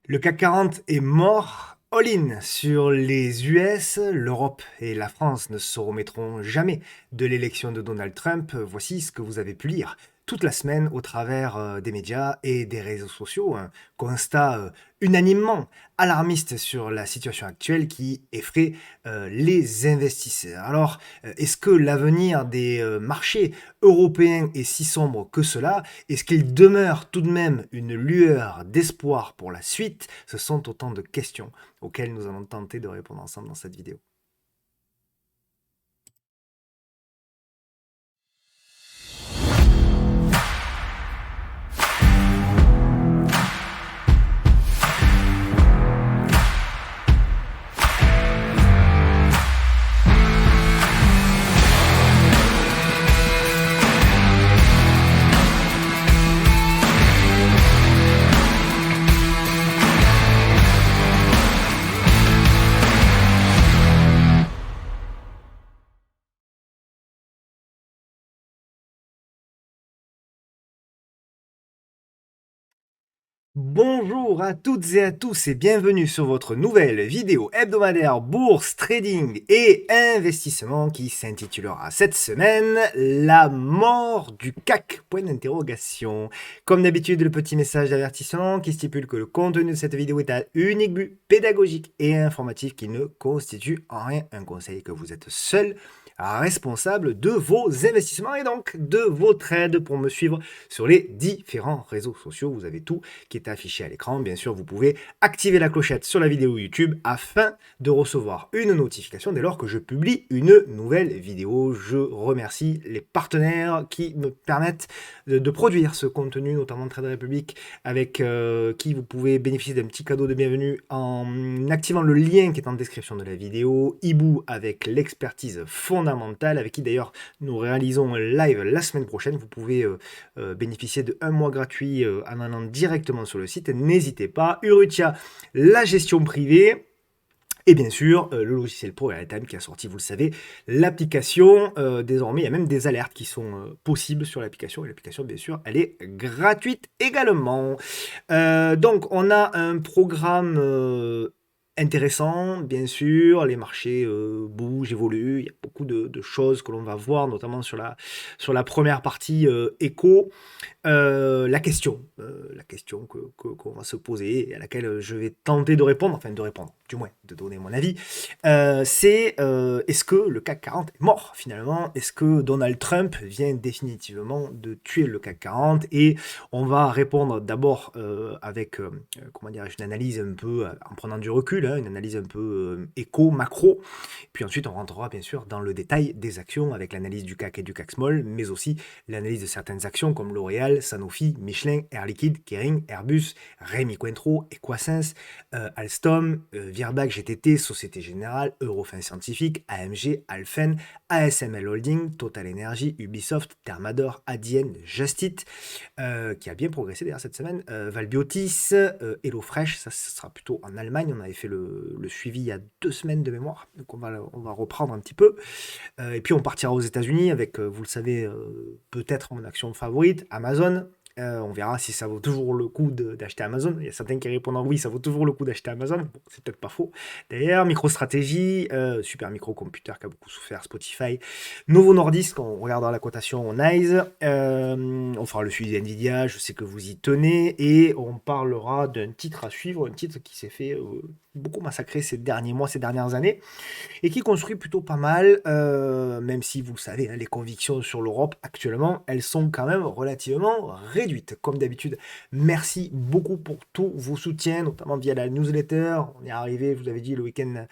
Le CAC 40 est mort. All-in sur les US, l'Europe et la France ne se remettront jamais de l'élection de Donald Trump. Voici ce que vous avez pu lire toute la semaine au travers des médias et des réseaux sociaux. Un constat unanimement alarmiste sur la situation actuelle qui effraie les investisseurs. Alors, est-ce que l'avenir des marchés européens est si sombre que cela? Est-ce qu'il demeure tout de même une lueur d'espoir pour la suite? Ce sont autant de questions auxquelles nous allons tenter de répondre ensemble dans cette vidéo. Bonjour à toutes et à tous et bienvenue sur votre nouvelle vidéo hebdomadaire bourse, trading et investissement qui s'intitulera cette semaine La mort du CAC, point d'interrogation. Comme d'habitude, le petit message d'avertissement qui stipule que le contenu de cette vidéo est à unique but pédagogique et informatif qui ne constitue en rien un conseil, que vous êtes seul responsable de vos investissements et donc de vos trades. Pour me suivre sur les différents réseaux sociaux, vous avez tout qui est affiché à l'écran. Bien sûr, vous pouvez activer la clochette sur la vidéo YouTube afin de recevoir une notification dès lors que je publie une nouvelle vidéo. Je remercie les partenaires qui me permettent de produire ce contenu, notamment Trade Republic, avec qui vous pouvez bénéficier d'un petit cadeau de bienvenue en activant le lien qui est en description de la vidéo. Hibou avec l'expertise fondamentale, avec qui d'ailleurs nous réalisons un live la semaine prochaine. Vous pouvez bénéficier de 1 mois gratuit en allant directement sur le site. N'hésitez pas. Urutia, la gestion privée. Et bien sûr, le logiciel Pro Airtime qui a sorti, vous le savez, l'application. Désormais, il y a même des alertes qui sont possibles sur l'application. Et l'application, bien sûr, elle est gratuite également. Donc, on a un programme intéressant, bien sûr. Les marchés bougent, évoluent. Il y a beaucoup de choses que l'on va voir, notamment sur la première partie éco. La question qu'on va se poser et à laquelle je vais tenter de répondre, enfin de répondre, du moins de donner mon avis, c'est est-ce que le CAC 40 est mort finalement? Est-ce que Donald Trump vient définitivement de tuer le CAC 40? Et on va répondre d'abord avec, comment dirais-je, une analyse un peu, en prenant du recul, hein, une analyse un peu éco, macro. Puis ensuite, on rentrera bien sûr dans le détail des actions avec l'analyse du CAC et du CAC Small, mais aussi l'analyse de certaines actions comme L'Oréal, Sanofi, Michelin, Air Liquide, Kering, Airbus, Rémi Cointreau, Equasens, Alstom, Virbac, GTT, Société Générale, Eurofins Scientifique, AMG, Alphen, ASML Holding, Total Energy, Ubisoft, Thermador, Adyen, Justit, qui a bien progressé d'ailleurs cette semaine, Valbiotis, HelloFresh, ça ce sera plutôt en Allemagne, on avait fait le suivi il y a 2 semaines de mémoire, donc on va reprendre un petit peu. Et puis on partira aux États-Unis avec, vous le savez, peut-être mon action favorite, Amazon. On verra si ça vaut toujours le coup d'acheter Amazon. Il y a certains qui répondent oui, ça vaut toujours le coup d'acheter Amazon. Bon, c'est peut-être pas faux. D'ailleurs, MicroStrategy, Super Microcomputer qui a beaucoup souffert, Spotify, Novo Nordisk, on regardera la cotation en NICE. On fera le suivi Nvidia, je sais que vous y tenez. Et on parlera d'un titre à suivre, un titre qui s'est fait beaucoup massacrer ces derniers mois, ces dernières années et qui construit plutôt pas mal, même si vous le savez, hein, les convictions sur l'Europe actuellement, elles sont quand même relativement réduites. Comme d'habitude, merci beaucoup pour tous vos soutiens, notamment via la newsletter. On est arrivé, je vous avais dit, le week-end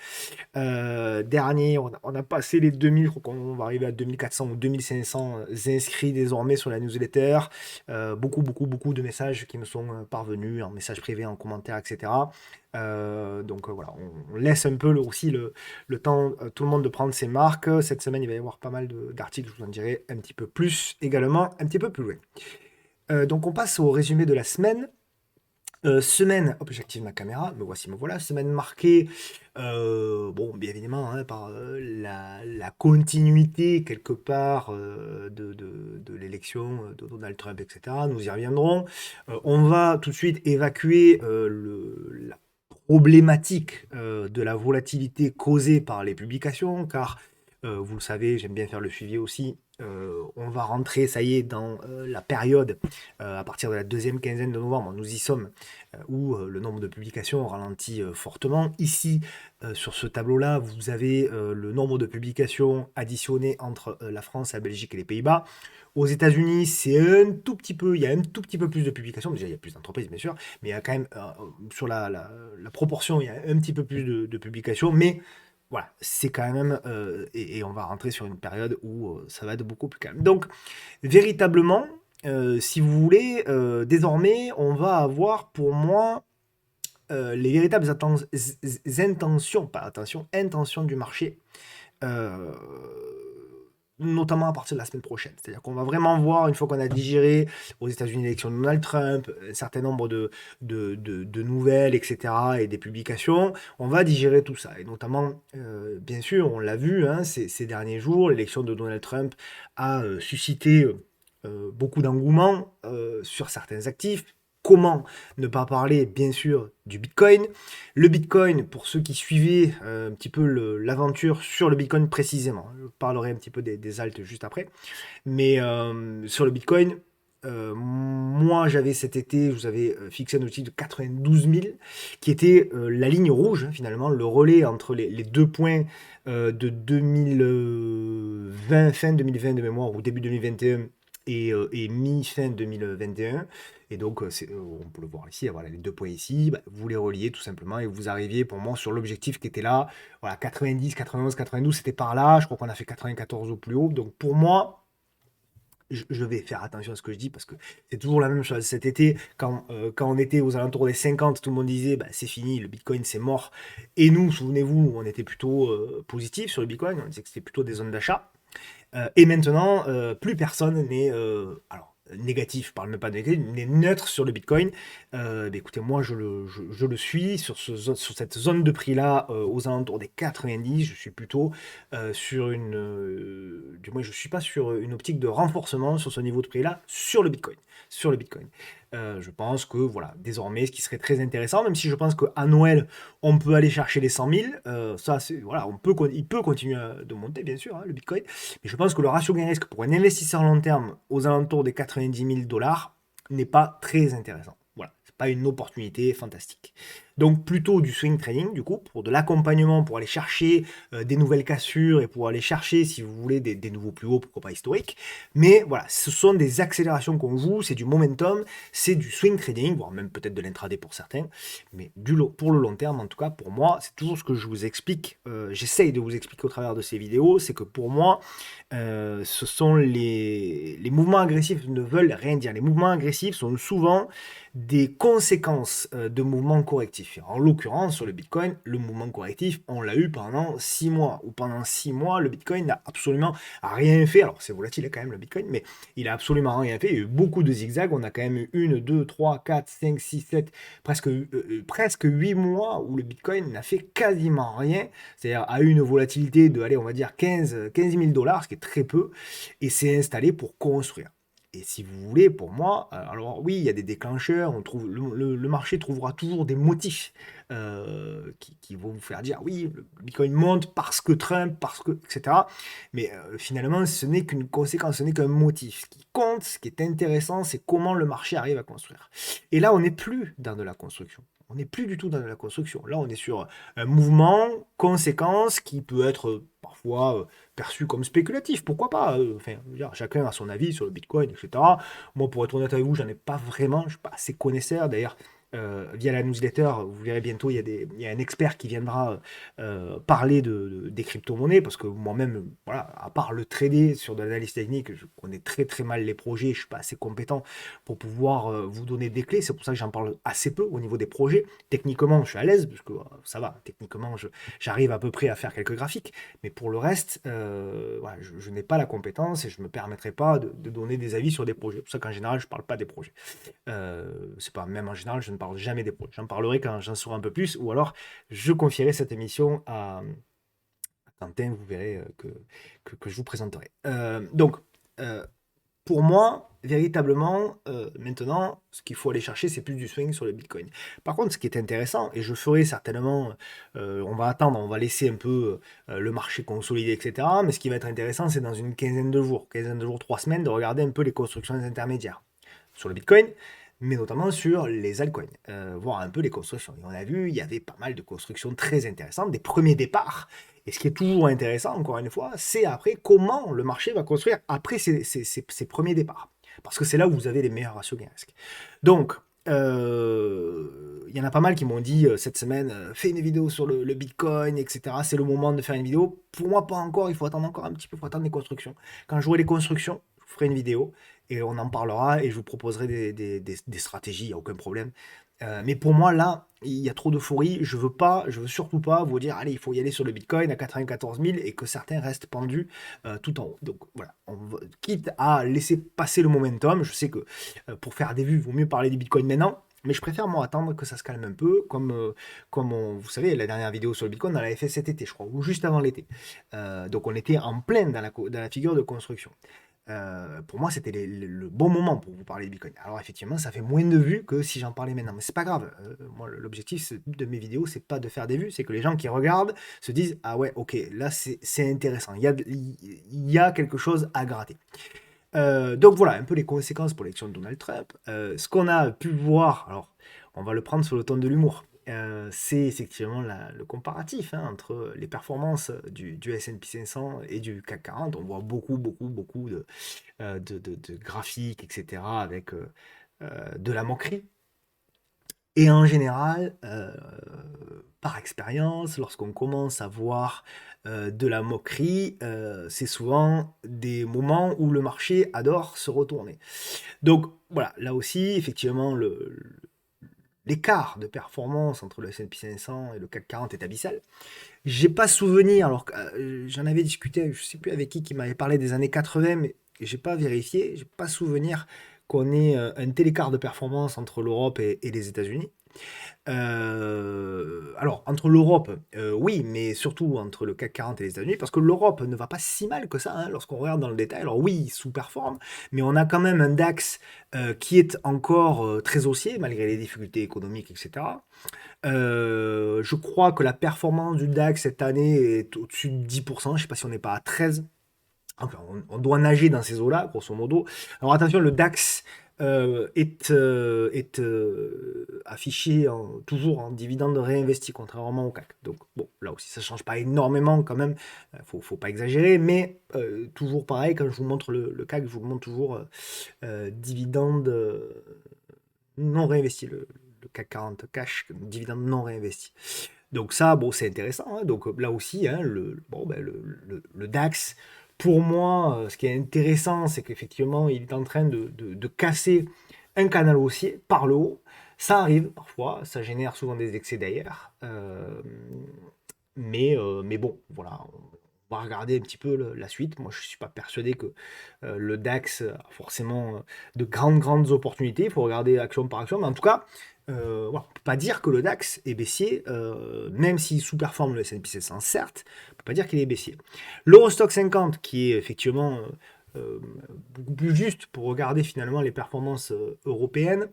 dernier, on a passé les 2000, je crois qu'on va arriver à 2400 ou 2500 inscrits désormais sur la newsletter. Beaucoup de messages qui me sont parvenus en messages privés, en commentaire, etc. Donc voilà, on laisse un peu aussi le temps, tout le monde de prendre ses marques. Cette semaine, il va y avoir pas mal d'articles, je vous en dirai un petit peu plus également, un petit peu plus loin. Donc on passe au résumé de la semaine. Semaine, hop, j'active ma caméra, me voilà, semaine marquée, bon, bien évidemment, hein, par la continuité quelque part de l'élection de Donald Trump, etc. Nous y reviendrons. On va tout de suite évacuer la problématique de la volatilité causée par les publications, car vous le savez, j'aime bien faire le suivi aussi. On va rentrer, ça y est, dans la période à partir de la deuxième quinzaine de novembre. Nous y sommes où le nombre de publications ralentit fortement. Ici, sur ce tableau-là, vous avez le nombre de publications additionnées entre la France, la Belgique et les Pays-Bas. Aux États-Unis, c'est un tout petit peu, il y a un tout petit peu plus de publications. Déjà, il y a plus d'entreprises, bien sûr, mais il y a quand même, sur la proportion, il y a un petit peu plus de publications. Mais voilà, c'est quand même, et on va rentrer sur une période où ça va être beaucoup plus calme. Donc, véritablement, si vous voulez, désormais, on va avoir pour moi les véritables intentions, pas attention, intentions du marché, euh, notamment à partir de la semaine prochaine. C'est-à-dire qu'on va vraiment voir, une fois qu'on a digéré aux États-Unis l'élection de Donald Trump, un certain nombre de nouvelles, etc., et des publications, on va digérer tout ça. Et notamment, bien sûr, on l'a vu hein, ces derniers jours, l'élection de Donald Trump a suscité beaucoup d'engouement sur certains actifs. Comment ne pas parler, bien sûr, du Bitcoin? Le Bitcoin, pour ceux qui suivaient un petit peu l'aventure sur le Bitcoin précisément, je parlerai un petit peu des alts juste après, mais sur le Bitcoin, moi j'avais cet été, je vous avais fixé un objectif de 92 000, qui était la ligne rouge, hein, finalement, le relais entre les deux points de 2020, fin 2020 de mémoire, ou début 2021, et mi-fin 2021. Et donc, on peut le voir ici, voilà, les deux points ici, bah, vous les reliez tout simplement et vous arriviez pour moi sur l'objectif qui était là. Voilà, 90, 91, 92, c'était par là. Je crois qu'on a fait 94 au plus haut. Donc, pour moi, je vais faire attention à ce que je dis parce que c'est toujours la même chose. Cet été, quand on était aux alentours des 50, tout le monde disait bah, c'est fini, le Bitcoin c'est mort. Et nous, souvenez-vous, on était plutôt positif sur le Bitcoin, on disait que c'était plutôt des zones d'achat. Et maintenant, plus personne n'est alors négatif, je parle même pas de négatif, n'est neutre sur le Bitcoin. Bah, écoutez, moi je le suis sur cette zone de prix-là, aux alentours des 90. Je suis plutôt sur du moins je suis pas sur une optique de renforcement sur ce niveau de prix-là sur le Bitcoin. Sur le Bitcoin. Je pense que voilà, désormais, ce qui serait très intéressant, même si je pense qu'à Noël, on peut aller chercher les 100 000, ça, voilà, il peut continuer de monter, bien sûr, hein, le Bitcoin. Mais je pense que le ratio gain-risque pour un investisseur long terme aux alentours des 90 000 dollars n'est pas très intéressant. Voilà, c'est pas une opportunité fantastique. Donc plutôt du swing trading, du coup, pour de l'accompagnement, pour aller chercher des nouvelles cassures et pour aller chercher, si vous voulez, des nouveaux plus hauts, pourquoi pas historiques. Mais voilà, ce sont des accélérations qu'on joue, c'est du momentum, c'est du swing trading, voire même peut-être de l'intraday pour certains. Mais pour le long terme, en tout cas, pour moi, c'est toujours ce que je vous explique. J'essaye de vous expliquer au travers de ces vidéos, c'est que pour moi, ce sont les mouvements agressifs ne veulent rien dire. Les mouvements agressifs sont souvent des conséquences de mouvements correctifs. En l'occurrence, sur le Bitcoin, le mouvement correctif, on l'a eu pendant 6 mois. Ou pendant 6 mois, le Bitcoin n'a absolument rien fait. Alors, c'est volatile quand même le Bitcoin, mais il a absolument rien fait. Il y a eu beaucoup de zigzags. On a quand même eu 1, 2, 3, 4, 5, 6, 7, presque 8 mois où le Bitcoin n'a fait quasiment rien. C'est-à-dire a eu une volatilité de, allez, on va dire 15 000 dollars, ce qui est très peu, et s'est installé pour construire. Et si vous voulez, pour moi, alors oui, il y a des déclencheurs, on trouve, le marché trouvera toujours des motifs qui vont vous faire dire oui, le Bitcoin monte parce que Trump, parce que, etc. Mais finalement, ce n'est qu'une conséquence, ce n'est qu'un motif. Ce qui compte, ce qui est intéressant, c'est comment le marché arrive à construire. Et là, on n'est plus dans de la construction. On n'est plus du tout dans de la construction. Là, on est sur un mouvement, conséquence, qui peut être parfois perçu comme spéculatif. Pourquoi pas enfin, je veux dire, chacun a son avis sur le Bitcoin, etc. Moi, pour être honnête avec vous, j'en ai pas vraiment. Je ne suis pas assez connaisseur. D'ailleurs, via la newsletter, vous verrez bientôt, il y a un expert qui viendra parler des crypto-monnaies, parce que moi-même, voilà, à part le trader sur de l'analyse technique, je connais très très mal les projets, je ne suis pas assez compétent pour pouvoir vous donner des clés. C'est pour ça que j'en parle assez peu au niveau des projets. Techniquement, je suis à l'aise, parce que ça va, techniquement, j'arrive à peu près à faire quelques graphiques, mais pour le reste, voilà, je n'ai pas la compétence et je ne me permettrai pas de donner des avis sur des projets. C'est pour ça qu'en général, je ne parle pas des projets. C'est pas, même en général, je ne parle parle jamais des projets. J'en parlerai quand j'en saurai un peu plus, ou alors je confierai cette émission à Quentin, vous verrez que je vous présenterai. Donc, euh, pour moi, véritablement, maintenant, ce qu'il faut aller chercher, c'est plus du swing sur le Bitcoin. Par contre, ce qui est intéressant, et je ferai certainement, on va attendre, on va laisser un peu le marché consolider, etc. Mais ce qui va être intéressant, c'est dans une quinzaine de jours, 3 semaines, de regarder un peu les constructions intermédiaires sur le Bitcoin, mais notamment sur les altcoins, voir un peu les constructions. Et on a vu, il y avait pas mal de constructions très intéressantes, des premiers départs. Et ce qui est toujours intéressant, encore une fois, c'est après comment le marché va construire après ces premiers départs. Parce que c'est là où vous avez les meilleurs ratios gain-risque. Donc, il y en a pas mal qui m'ont dit cette semaine, fais une vidéo sur le Bitcoin, etc. C'est le moment de faire une vidéo. Pour moi, pas encore, il faut attendre encore un petit peu, il faut attendre les constructions. Quand j'aurai les constructions, je vous ferai une vidéo et on en parlera et je vous proposerai des stratégies, il n'y a aucun problème. Mais pour moi, là, il y a trop d'euphorie. Je veux surtout pas vous dire, allez, il faut y aller sur le Bitcoin à 94 000 et que certains restent pendus tout en haut. Donc voilà, quitte à laisser passer le momentum, je sais que pour faire des vues, il vaut mieux parler du Bitcoin maintenant. Mais je préfère moi attendre que ça se calme un peu, vous savez, la dernière vidéo sur le Bitcoin, on l'avait fait cet été, je crois, ou juste avant l'été. Donc on était en pleine dans la figure de construction. Pour moi, c'était le bon moment pour vous parler de Bitcoin. Alors effectivement, ça fait moins de vues que si j'en parlais maintenant, mais c'est pas grave. Moi, l'objectif de mes vidéos, c'est pas de faire des vues, c'est que les gens qui regardent se disent ah ouais, ok, là c'est intéressant. Il y a quelque chose à gratter. Donc voilà, un peu les conséquences pour l'élection de Donald Trump. Ce qu'on a pu voir, alors on va le prendre sur le ton de l'humour, c'est effectivement le comparatif entre les performances du S&P 500 et du CAC 40. On voit beaucoup de graphiques, etc., avec de la moquerie. Et en général, par expérience, lorsqu'on commence à voir de la moquerie, c'est souvent des moments où le marché adore se retourner. Donc voilà, là aussi, effectivement, l'écart de performance entre le S&P 500 et le CAC 40 est abyssal. J'ai pas souvenir, alors que j'en avais discuté, je sais plus avec qui m'avait parlé des années 80, mais j'ai pas vérifié, j'ai pas souvenir qu'on ait un tel écart de performance entre l'Europe et les États-Unis. Alors, entre l'Europe, oui, mais surtout entre le CAC 40 et les États-Unis, parce que l'Europe ne va pas si mal que ça, lorsqu'on regarde dans le détail. Alors oui, il sous-performe, mais on a quand même un DAX qui est encore très haussier, malgré les difficultés économiques, etc. Je crois que la performance du DAX cette année est au-dessus de 10%, je ne sais pas si on n'est pas à 13%. Enfin, on doit nager dans ces eaux-là, grosso modo. Alors attention, le DAX est affiché toujours en dividende réinvesti, contrairement au CAC. Donc bon, là aussi, ça ne change pas énormément quand même. Faut pas exagérer, mais toujours pareil, quand je vous montre le CAC, je vous montre toujours dividende non réinvesti, le CAC 40 cash, dividende non réinvesti. Donc ça, bon, c'est intéressant, hein. Donc là aussi, hein, le DAX, pour moi, ce qui est intéressant, c'est qu'effectivement, il est en train de casser un canal haussier par le haut. Ça arrive parfois, ça génère souvent des excès d'ailleurs. Mais bon, voilà, on va regarder un petit peu la suite. Moi, je ne suis pas persuadé que le DAX a forcément de grandes opportunités. Il faut regarder action par action. Mais en tout cas, voilà, on ne peut pas dire que le DAX est baissier, même s'il sous-performe le S&P 500, certes, on ne peut pas dire qu'il est baissier. L'Eurostock 50, qui est effectivement beaucoup plus juste pour regarder finalement les performances européennes,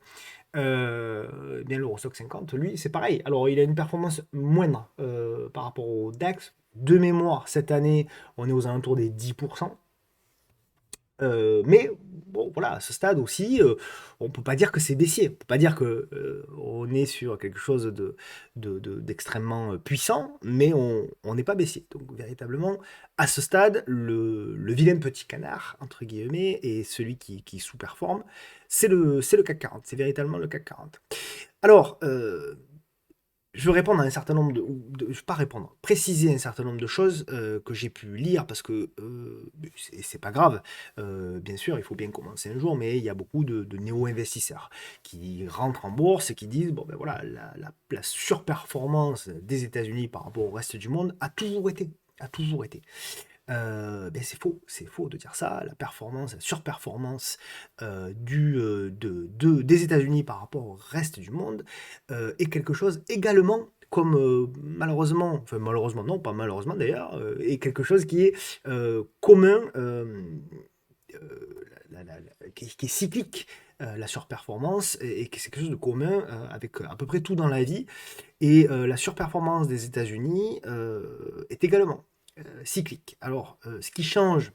bien l'Eurostock 50, lui, c'est pareil. Alors, il a une performance moindre par rapport au DAX. De mémoire, cette année, on est aux alentours des 10%. Mais bon, voilà, à ce stade aussi, on peut pas dire que c'est baissier. On peut pas dire que on est sur quelque chose d'extrêmement puissant, mais on n'est pas baissier. Donc véritablement, à ce stade, le vilain petit canard, entre guillemets, et celui qui sous-performe, c'est le CAC 40. C'est véritablement le CAC 40. Alors, je veux répondre à un certain nombre je vais pas répondre, préciser un certain nombre de choses que j'ai pu lire parce que c'est pas grave. Bien sûr, il faut bien commencer un jour, mais il y a beaucoup de néo-investisseurs qui rentrent en bourse et qui disent bon ben voilà, la surperformance des États-Unis par rapport au reste du monde a toujours été. C'est faux de dire ça. La performance, la surperformance des États-Unis par rapport au reste du monde est quelque chose également, comme malheureusement, enfin malheureusement non, pas malheureusement d'ailleurs, est quelque chose qui est commun, qui est cyclique. La surperformance et que c'est quelque chose de commun avec à peu près tout dans la vie. Et la surperformance des États-Unis est également cyclique. Alors, ce qui change,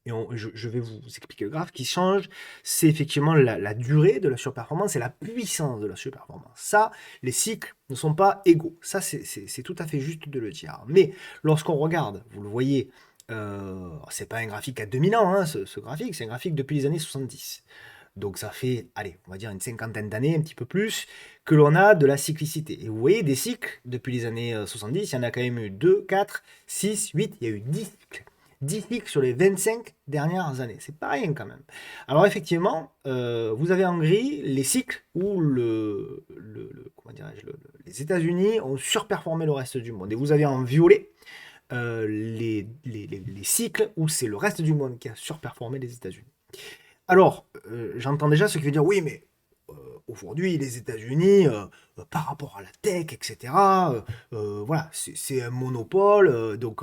et je vais vous expliquer le graphe, ce qui change, c'est effectivement la durée de la surperformance et la puissance de la surperformance. Ça, les cycles ne sont pas égaux. Ça, c'est tout à fait juste de le dire. Mais lorsqu'on regarde, vous le voyez, c'est pas un graphique à 2000 ans, hein, ce graphique, c'est un graphique depuis les années 70. Donc ça fait, allez, on va dire une cinquantaine d'années, un petit peu plus, que l'on a de la cyclicité. Et vous voyez, des cycles, depuis les années 70, il y en a quand même eu 2, 4, 6, 8, il y a eu 10 cycles. 10 cycles sur les 25 dernières années. C'est pas rien quand même. Alors effectivement, vous avez en gris les cycles où comment dirais-je, les États-Unis ont surperformé le reste du monde. Et vous avez en violet les cycles où c'est le reste du monde qui a surperformé les États-Unis. Alors, j'entends déjà ceux qui vont dire: «Oui, mais aujourd'hui, les États-Unis, par rapport à la tech et cetera, voilà, c'est un monopole, donc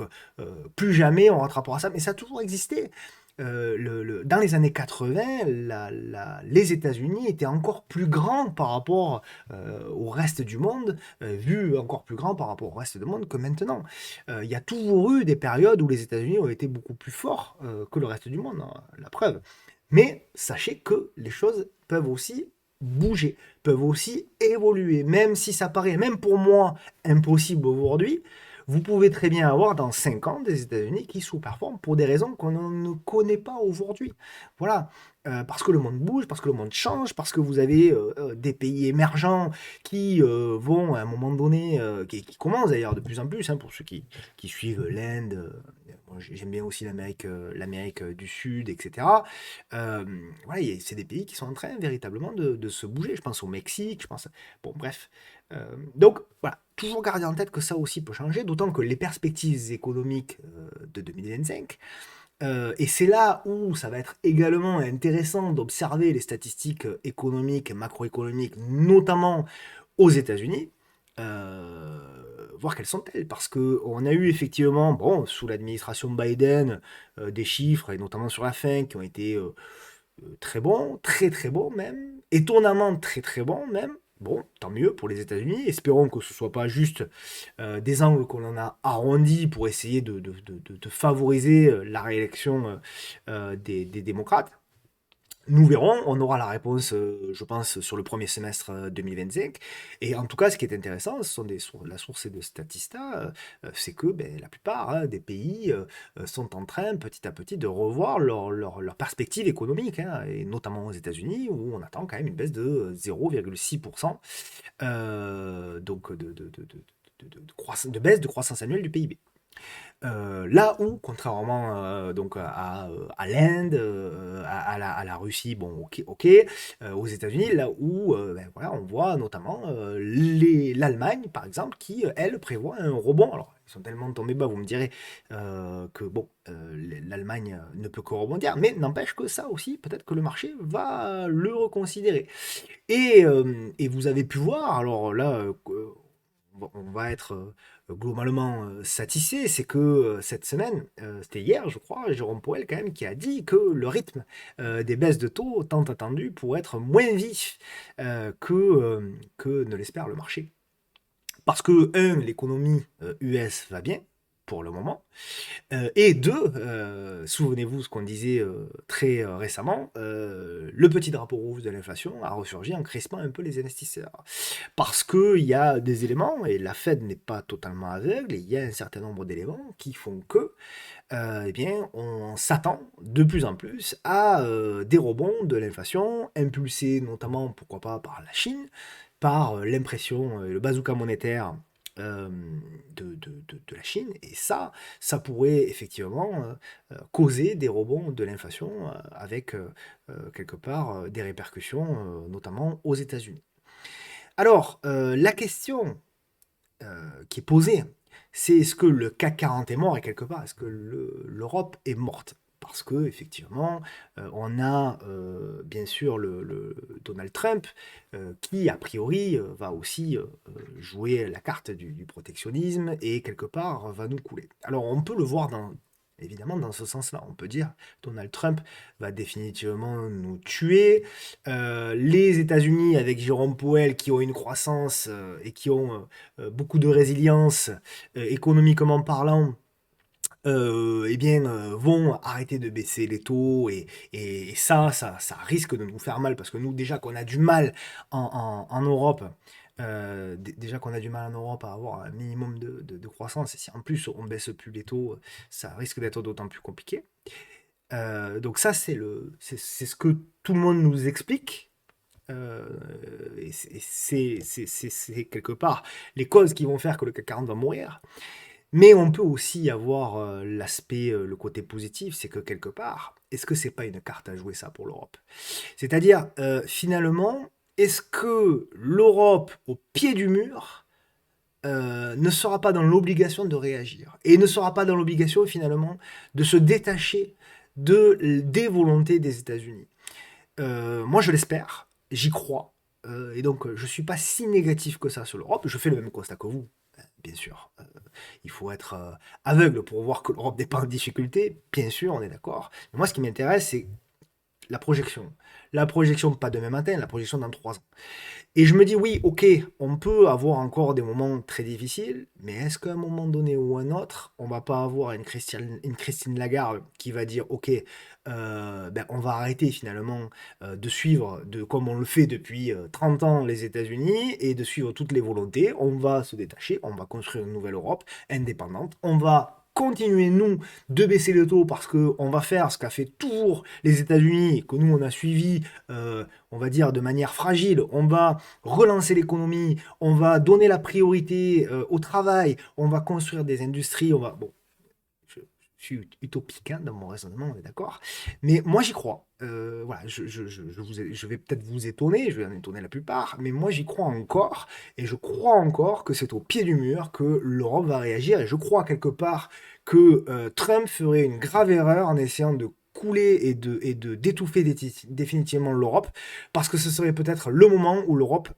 plus jamais on rattrapera ça». Mais ça a toujours existé. Dans les années 80, les États-Unis étaient encore plus grands par rapport au reste du monde, vu encore plus grand par rapport au reste du monde que maintenant. Il y a toujours eu des périodes où les États-Unis ont été beaucoup plus forts que le reste du monde, hein, la preuve. Mais sachez que les choses peuvent aussi bouger, peuvent aussi évoluer, même si ça paraît, même pour moi, impossible aujourd'hui. Vous pouvez très bien avoir dans 5 ans des États-Unis qui sous-performent pour des raisons qu'on ne connaît pas aujourd'hui. Voilà. Parce que le monde bouge, parce que le monde change, parce que vous avez des pays émergents qui vont à un moment donné, qui commencent d'ailleurs de plus en plus, hein, pour ceux qui suivent l'Inde, moi, j'aime bien aussi l'Amérique du Sud, etc. Voilà, c'est des pays qui sont en train véritablement de se bouger. Je pense au Mexique, je pense. Bon, bref. Donc, voilà, toujours garder en tête que ça aussi peut changer, d'autant que les perspectives économiques de 2025, et c'est là où ça va être également intéressant d'observer les statistiques économiques et macroéconomiques, notamment aux États-Unis, voir quelles sont-elles. Parce qu'on a eu effectivement, bon, sous l'administration Biden, des chiffres, et notamment sur la fin, qui ont été très bons, très très bons même, étonnamment très très bons même. Bon, tant mieux pour les États-Unis. Espérons que ce ne soit pas juste des angles qu'on en a arrondis pour essayer de favoriser la réélection des démocrates. Nous verrons, on aura la réponse, je pense, sur le premier semestre 2025. Et en tout cas, ce qui est intéressant, ce sont la source de Statista, c'est que ben, la plupart hein, des pays sont en train, petit à petit, de revoir leur perspective économique, hein, et notamment aux États-Unis, où on attend quand même une baisse de 0,6%, donc de baisse de croissance annuelle du PIB. Là où, contrairement donc à l'Inde, à la Russie, bon, ok, aux États-Unis, là où ben, voilà, on voit notamment l'Allemagne, par exemple, qui, elle, prévoit un rebond. Alors, ils sont tellement tombés bas, vous me direz, que bon, l'Allemagne ne peut que rebondir, mais n'empêche que ça aussi, peut-être que le marché va le reconsidérer. Et vous avez pu voir, alors là, on va être globalement satisfait, c'est que cette semaine, c'était hier, je crois, Jérôme Powell quand même qui a dit que le rythme des baisses de taux tant attendues pourrait être moins vif que ne l'espère le marché. Parce que, un, l'économie US va bien pour le moment, et deux, souvenez-vous ce qu'on disait très récemment, le petit drapeau rouge de l'inflation a ressurgi en crispant un peu les investisseurs. Parce qu'il y a des éléments, et la Fed n'est pas totalement aveugle, et il y a un certain nombre d'éléments qui font que, eh bien, on s'attend de plus en plus à des rebonds de l'inflation, impulsés notamment, pourquoi pas, par la Chine, par l'impression, le bazooka monétaire de la Chine. Et ça pourrait effectivement causer des rebonds de l'inflation avec quelque part des répercussions, notamment aux États-Unis. Alors, la question qui est posée, c'est est-ce que le CAC 40 est mort et quelque part, est-ce que l'Europe est morte? Parce que effectivement, on a bien sûr le Donald Trump qui, a priori, va aussi jouer la carte du protectionnisme et quelque part va nous couler. Alors on peut le voir évidemment dans ce sens-là. On peut dire Donald Trump va définitivement nous tuer. Les États-Unis avec Jérôme Powell qui ont une croissance et qui ont beaucoup de résilience économiquement parlant, eh bien, vont arrêter de baisser les taux et ça risque de nous faire mal parce que nous, déjà qu'on a du mal en Europe, déjà qu'on a du mal en Europe à avoir un minimum de croissance, et si en plus on baisse plus les taux, ça risque d'être d'autant plus compliqué. Donc ça, c'est ce que tout le monde nous explique. euh, et c'est quelque part les causes qui vont faire que le CAC 40 va mourir. Mais on peut aussi avoir l'aspect, le côté positif, c'est que quelque part, est-ce que c'est pas une carte à jouer ça pour l'Europe? C'est-à-dire, finalement, est-ce que l'Europe, au pied du mur, ne sera pas dans l'obligation de réagir et ne sera pas dans l'obligation finalement de se détacher des volontés des États-Unis? Moi, je l'espère, j'y crois, et donc je suis pas si négatif que ça sur l'Europe. Je fais le même constat que vous, bien sûr. Il faut être aveugle pour voir que l'Europe n'est pas en difficulté, bien sûr, on est d'accord. Mais moi, ce qui m'intéresse, c'est la projection. La projection, pas demain matin, la projection dans 3 ans. Et je me dis, oui, ok, on peut avoir encore des moments très difficiles, mais est-ce qu'à un moment donné ou un autre, on va pas avoir une Christine Lagarde qui va dire, ok, ben, on va arrêter finalement de suivre, comme on le fait depuis 30 ans, les États-Unis, et de suivre toutes les volontés, on va se détacher, on va construire une nouvelle Europe indépendante, on va continuer, nous, de baisser le taux parce qu'on va faire ce qu'a fait toujours les États-Unis, et que nous, on a suivi, on va dire, de manière fragile, on va relancer l'économie, on va donner la priorité au travail, on va construire des industries, on va... Bon, je suis utopique hein, dans mon raisonnement, on est d'accord. Mais moi, j'y crois. Voilà, je vais peut-être vous étonner, je vais en étonner la plupart, mais moi, j'y crois encore. Et je crois encore que c'est au pied du mur que l'Europe va réagir. Et je crois quelque part que Trump ferait une grave erreur en essayant de couler et de d'étouffer définitivement l'Europe, parce que ce serait peut-être le moment où l'Europe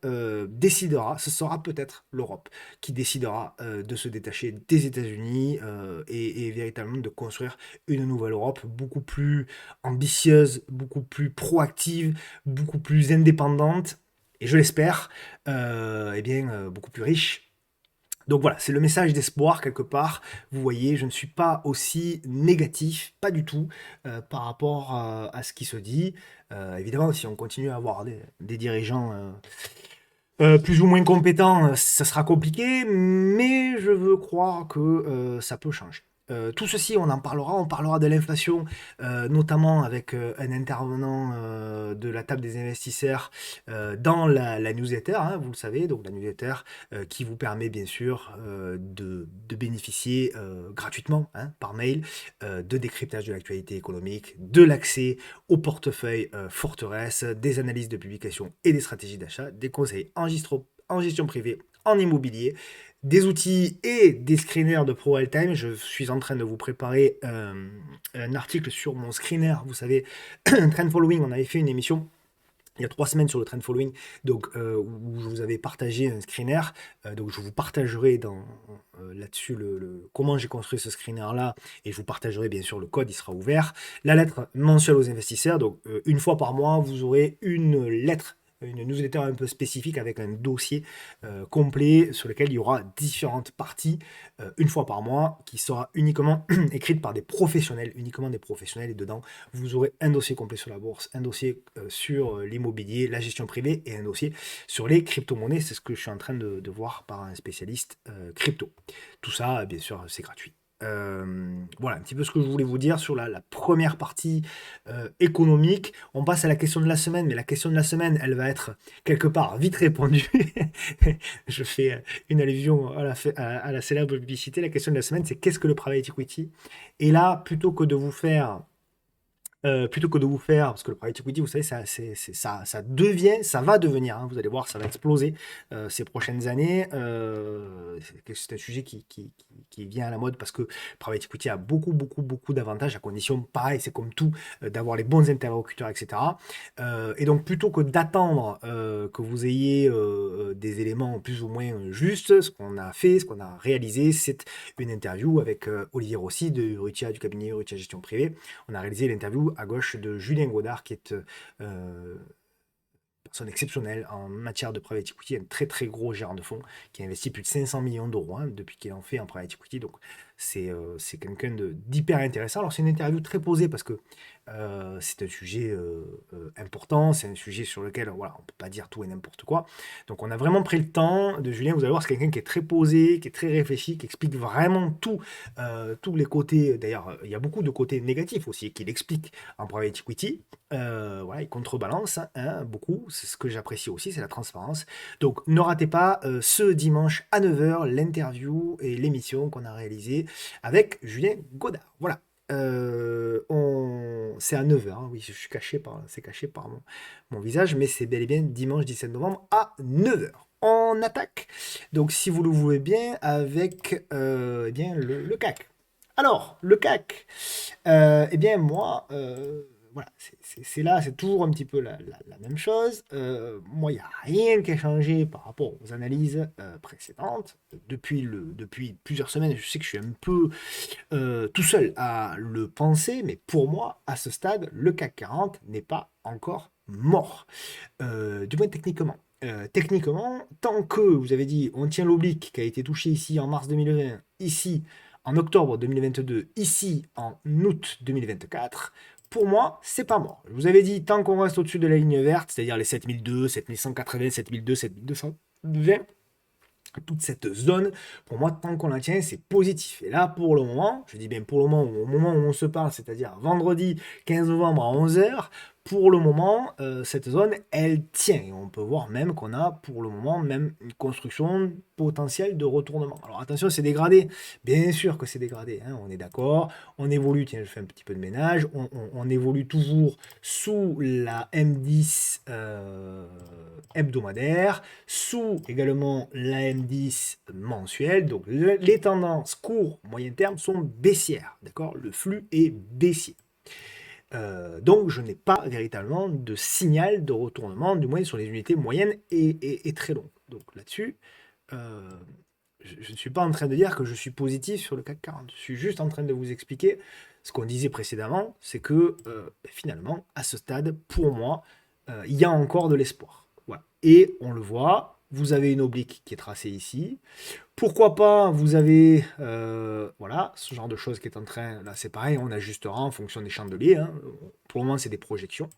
décidera, ce sera peut-être l'Europe qui décidera de se détacher des États-Unis et véritablement de construire une nouvelle Europe beaucoup plus ambitieuse, beaucoup plus proactive, beaucoup plus indépendante, et je l'espère, eh bien, beaucoup plus riche. Donc voilà, c'est le message d'espoir quelque part. Vous voyez, je ne suis pas aussi négatif, pas du tout, par rapport à ce qui se dit. Évidemment, si on continue à avoir des dirigeants plus ou moins compétent, ça sera compliqué, mais je veux croire que ça peut changer. Tout ceci, on parlera de l'inflation, notamment avec un intervenant de la table des investisseurs dans la newsletter, hein, vous le savez, donc la newsletter qui vous permet bien sûr de bénéficier gratuitement hein, par mail de décryptage de l'actualité économique, de l'accès au portefeuille forteresse, des analyses de publication et des stratégies d'achat, des conseils en gestion privée, en immobilier, des outils et des screeners de Pro Time. Je suis en train de vous préparer un article sur mon screener. Vous savez, Trend Following, on avait fait une émission il y a 3 semaines sur le trend following, donc où je vous avais partagé un screener. Donc je vous partagerai là-dessus comment j'ai construit ce screener là, et je vous partagerai bien sûr le code, il sera ouvert. La lettre mensuelle aux investisseurs, donc une fois par mois, vous aurez une lettre. Une newsletter un peu spécifique avec un dossier complet sur lequel il y aura différentes parties une fois par mois qui sera uniquement écrite par des professionnels, uniquement des professionnels. Et dedans, vous aurez un dossier complet sur la bourse, un dossier sur l'immobilier, la gestion privée et un dossier sur les crypto-monnaies. C'est ce que je suis en train de voir par un spécialiste crypto. Tout ça, bien sûr, c'est gratuit. Voilà un petit peu ce que je voulais vous dire sur la première partie économique. On passe à la question de la semaine, mais la question de la semaine, elle va être quelque part vite répondue. Je fais une allusion à la célèbre publicité. La question de la semaine, c'est qu'est-ce que le private equity? Et là, plutôt que de vous faire plutôt que de vous faire, parce que le private equity, vous savez, ça va devenir, hein, vous allez voir, ça va exploser ces prochaines années. C'est un sujet qui vient à la mode parce que le private equity a beaucoup, beaucoup, beaucoup d'avantages, à condition, pareil, c'est comme tout, d'avoir les bons interlocuteurs, etc. Et donc, plutôt que d'attendre que vous ayez des éléments plus ou moins justes, ce qu'on a fait, ce qu'on a réalisé, c'est une interview avec Olivier Rossi de Rutia, du cabinet Rutia Gestion Privée. On a réalisé l'interview à gauche de Julien Godard, qui est personne exceptionnelle en matière de private equity, un très très gros gérant de fonds qui a investi plus de 500 millions d'euros depuis qu'il en fait en private equity. Donc c'est quelqu'un d'hyper intéressant. Alors c'est une interview très posée parce que c'est un sujet important, c'est un sujet sur lequel voilà, on ne peut pas dire tout et n'importe quoi. Donc on a vraiment pris le temps de Julien, vous allez voir, c'est quelqu'un qui est très posé, qui est très réfléchi, qui explique vraiment tout, tous les côtés. D'ailleurs, il y a beaucoup de côtés négatifs aussi qu'il explique en private equity. Voilà, il contrebalance hein, beaucoup, c'est ce que j'apprécie aussi, c'est la transparence. Donc ne ratez pas ce dimanche à 9h l'interview et l'émission qu'on a réalisée avec Julien Godard. Voilà. C'est à 9h, hein. Oui, je suis c'est caché par mon visage, mais c'est bel et bien dimanche 17 novembre à 9h. On attaque, donc si vous le voulez bien, avec eh bien, le CAC. Alors, le CAC, eh bien moi, voilà, c'est là, c'est toujours un petit peu la même chose. Moi, il n'y a rien qui a changé par rapport aux analyses précédentes. Depuis plusieurs semaines, je sais que je suis un peu tout seul à le penser, mais pour moi, à ce stade, le CAC 40 n'est pas encore mort, du moins techniquement. Techniquement, tant que vous avez dit on tient l'oblique qui a été touché ici en mars 2020, ici en octobre 2022, ici en août 2024, pour moi, c'est pas mort. Je vous avais dit tant qu'on reste au-dessus de la ligne verte, c'est-à-dire les 7002, 7180, 7002, 7220, toute cette zone, pour moi, tant qu'on la tient, c'est positif. Et là, pour le moment, je dis bien pour le moment, au moment où on se parle, c'est-à-dire vendredi 15 novembre à 11h, pour le moment, cette zone, elle tient. Et on peut voir même qu'on a, pour le moment, même une construction potentielle de retournement. Alors attention, c'est dégradé. Bien sûr que c'est dégradé, hein, on est d'accord. On évolue, tiens, je fais un petit peu de ménage. On évolue toujours sous la M10 hebdomadaire, sous également la M10 mensuelle. Donc les tendances court, moyen terme sont baissières. D'accord. Le flux est baissier. Donc je n'ai pas véritablement de signal de retournement, du moins sur les unités moyennes et très longues. Donc là-dessus, euh, je ne suis pas en train de dire que je suis positif sur le CAC 40. Je suis juste en train de vous expliquer ce qu'on disait précédemment, c'est que finalement, à ce stade, pour moi, il y a encore de l'espoir. Voilà. Et on le voit, vous avez une oblique qui est tracée ici. Pourquoi pas, vous avez voilà, ce genre de choses qui est en train, là c'est pareil, on ajustera en fonction des chandeliers, hein. Pour le moment c'est des projections.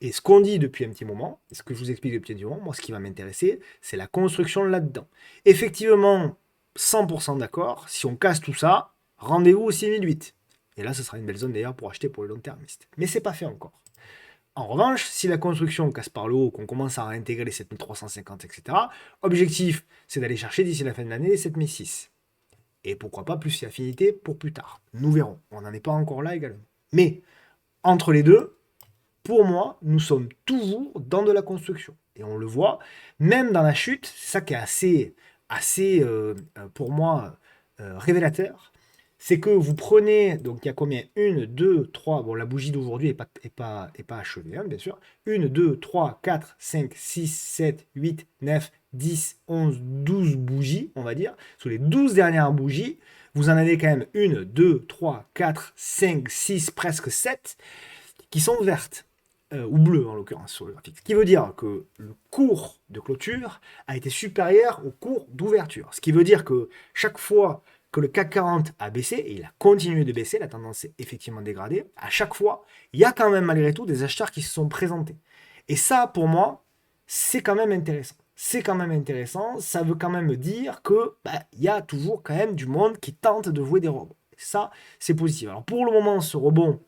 Et ce qu'on dit depuis un petit moment, et ce que je vous explique depuis un petit moment, moi ce qui va m'intéresser, c'est la construction là-dedans. Effectivement, 100% d'accord, si on casse tout ça, rendez-vous au 6008. Et là ce sera une belle zone d'ailleurs pour acheter pour les long-termistes. Mais c'est pas fait encore. En revanche, si la construction casse par le haut, qu'on commence à réintégrer les 7350, etc., objectif, c'est d'aller chercher d'ici la fin de l'année les 7006. Et pourquoi pas plus si affinité pour plus tard. Nous verrons. On n'en est pas encore là également. Mais entre les deux, pour moi, nous sommes toujours dans de la construction. Et on le voit, même dans la chute, c'est ça qui est pour moi, révélateur. C'est que vous prenez, donc il y a combien? Une, deux, trois, bon la bougie d'aujourd'hui est pas achevée, hein, bien sûr. Une, deux, trois, quatre, cinq, six, sept, huit, neuf, 10, 11, 12 bougies, on va dire. Sur les 12 dernières bougies, vous en avez quand même une, deux, trois, quatre, cinq, six, presque 7 qui sont vertes. Ou bleues en l'occurrence sur le graphique. Ce qui veut dire que le cours de clôture a été supérieur au cours d'ouverture. Ce qui veut dire que chaque fois que le CAC 40 a baissé, et il a continué de baisser, la tendance est effectivement dégradée, à chaque fois, il y a quand même malgré tout des acheteurs qui se sont présentés. Et ça, pour moi, c'est quand même intéressant. C'est quand même intéressant, ça veut quand même dire que il y a toujours quand même du monde qui tente de jouer des rebonds. Et ça, c'est positif. Alors pour le moment, ce rebond,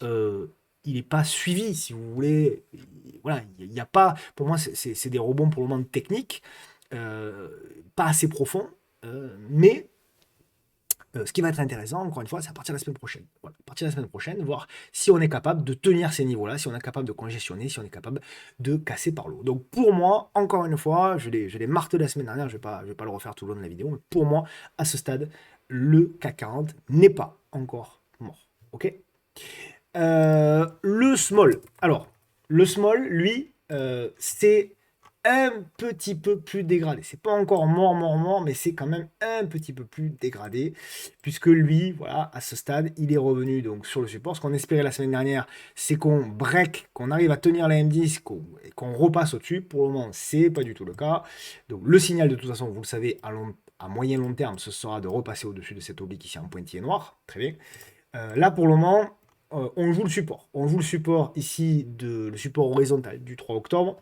euh, il n'est pas suivi, si vous voulez. Voilà, il n'y a pas, pour moi, c'est des rebonds pour le moment techniques, euh, pas assez profonds, mais Ce qui va être intéressant, encore une fois, c'est à partir de la semaine prochaine. Voilà, à partir de la semaine prochaine, voir si on est capable de tenir ces niveaux-là, si on est capable de congestionner, si on est capable de casser par l'eau. Donc pour moi, encore une fois, je l'ai martelé la semaine dernière, je vais pas le refaire tout le long de la vidéo, mais pour moi, à ce stade, le CAC 40 n'est pas encore mort. Ok. Le small. Alors, le small, lui, c'est un petit peu plus dégradé. C'est pas encore mort, mort, mort, mais c'est quand même un petit peu plus dégradé, puisque lui, voilà, à ce stade, il est revenu donc sur le support. Ce qu'on espérait la semaine dernière, c'est qu'on break, qu'on arrive à tenir la M10, et qu'on repasse au-dessus. Pour le moment, c'est pas du tout le cas. Donc le signal, de toute façon, vous le savez, à moyen long terme, ce sera de repasser au-dessus de cette oblique ici en pointillé noir. Très bien. Là, pour le moment, on joue le support. On joue le support ici, le support horizontal du 3 octobre.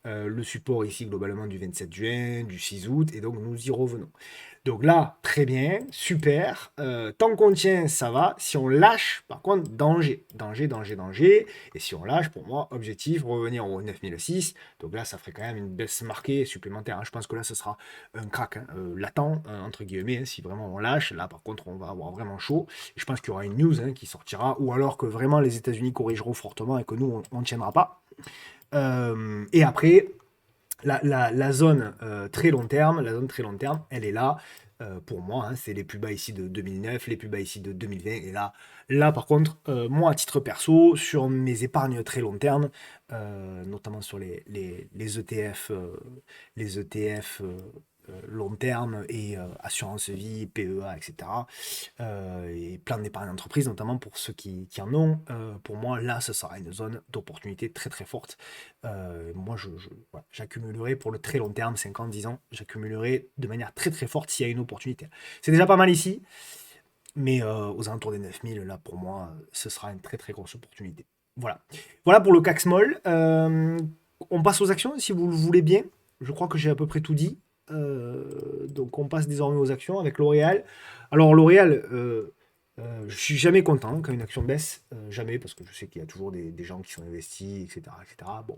Le support ici globalement du 27 juin, du 6 août, et donc nous y revenons. Donc là, très bien, super. Tant qu'on tient, ça va. Si on lâche, par contre, danger, danger, danger, danger. Et si on lâche, pour moi, objectif, revenir au 9006. Donc là, ça ferait quand même une baisse marquée supplémentaire, hein. Je pense que là, ce sera un crack, hein, latent, entre guillemets, hein, si vraiment on lâche. Là, par contre, on va avoir vraiment chaud. Et je pense qu'il y aura une news, hein, qui sortira, ou alors que vraiment les États-Unis corrigeront fortement et que nous, on ne tiendra pas. Et après, la zone très long terme, elle est là. Pour moi, hein, c'est les plus bas ici de 2009, les plus bas ici de 2020. Et là par contre, moi, à titre perso, sur mes épargnes très long terme, notamment sur les ETF, long terme et assurance vie, PEA, etc. Et plein d'épargne d'entreprise, notamment pour ceux qui en ont. Pour moi, là, ce sera une zone d'opportunité très très forte. Moi, voilà, j'accumulerai pour le très long terme, 50, 10 ans, j'accumulerai de manière très très forte s'il y a une opportunité. C'est déjà pas mal ici, mais aux alentours des 9000, là, pour moi, ce sera une très très grosse opportunité. Voilà. Voilà pour le CAC Small. On passe aux actions, si vous le voulez bien. Je crois que j'ai à peu près tout dit. Donc on passe désormais aux actions avec L'Oréal. Alors L'Oréal, je suis jamais content quand une action baisse, jamais, parce que je sais qu'il y a toujours des gens qui sont investis, etc., etc. Bon,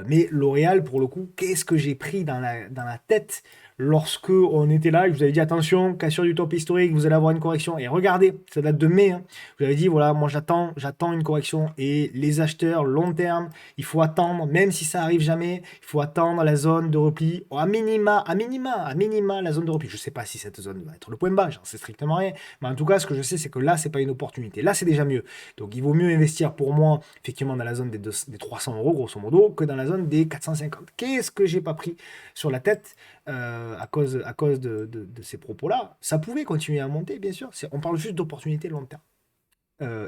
mais L'Oréal, pour le coup, qu'est-ce que j'ai pris dans la tête lorsque on était là, je vous avais dit attention, cassure du top historique, vous allez avoir une correction. Et regardez, ça date de mai, hein. Je vous avais dit, voilà, moi j'attends une correction. Et les acheteurs long terme, il faut attendre, même si ça arrive jamais, il faut attendre la zone de repli, à minima, la zone de repli. Je sais pas si cette zone va être le point bas, j'en sais strictement rien. Mais en tout cas, ce que je sais, c'est que là, c'est pas une opportunité. Là, c'est déjà mieux. Donc, il vaut mieux investir pour moi, effectivement, dans la zone des 300 euros, grosso modo, que dans la zone des 450. Qu'est-ce que j'ai pas pris sur la tête à cause de ces propos-là? Ça pouvait continuer à monter, bien sûr. On parle juste d'opportunités long terme.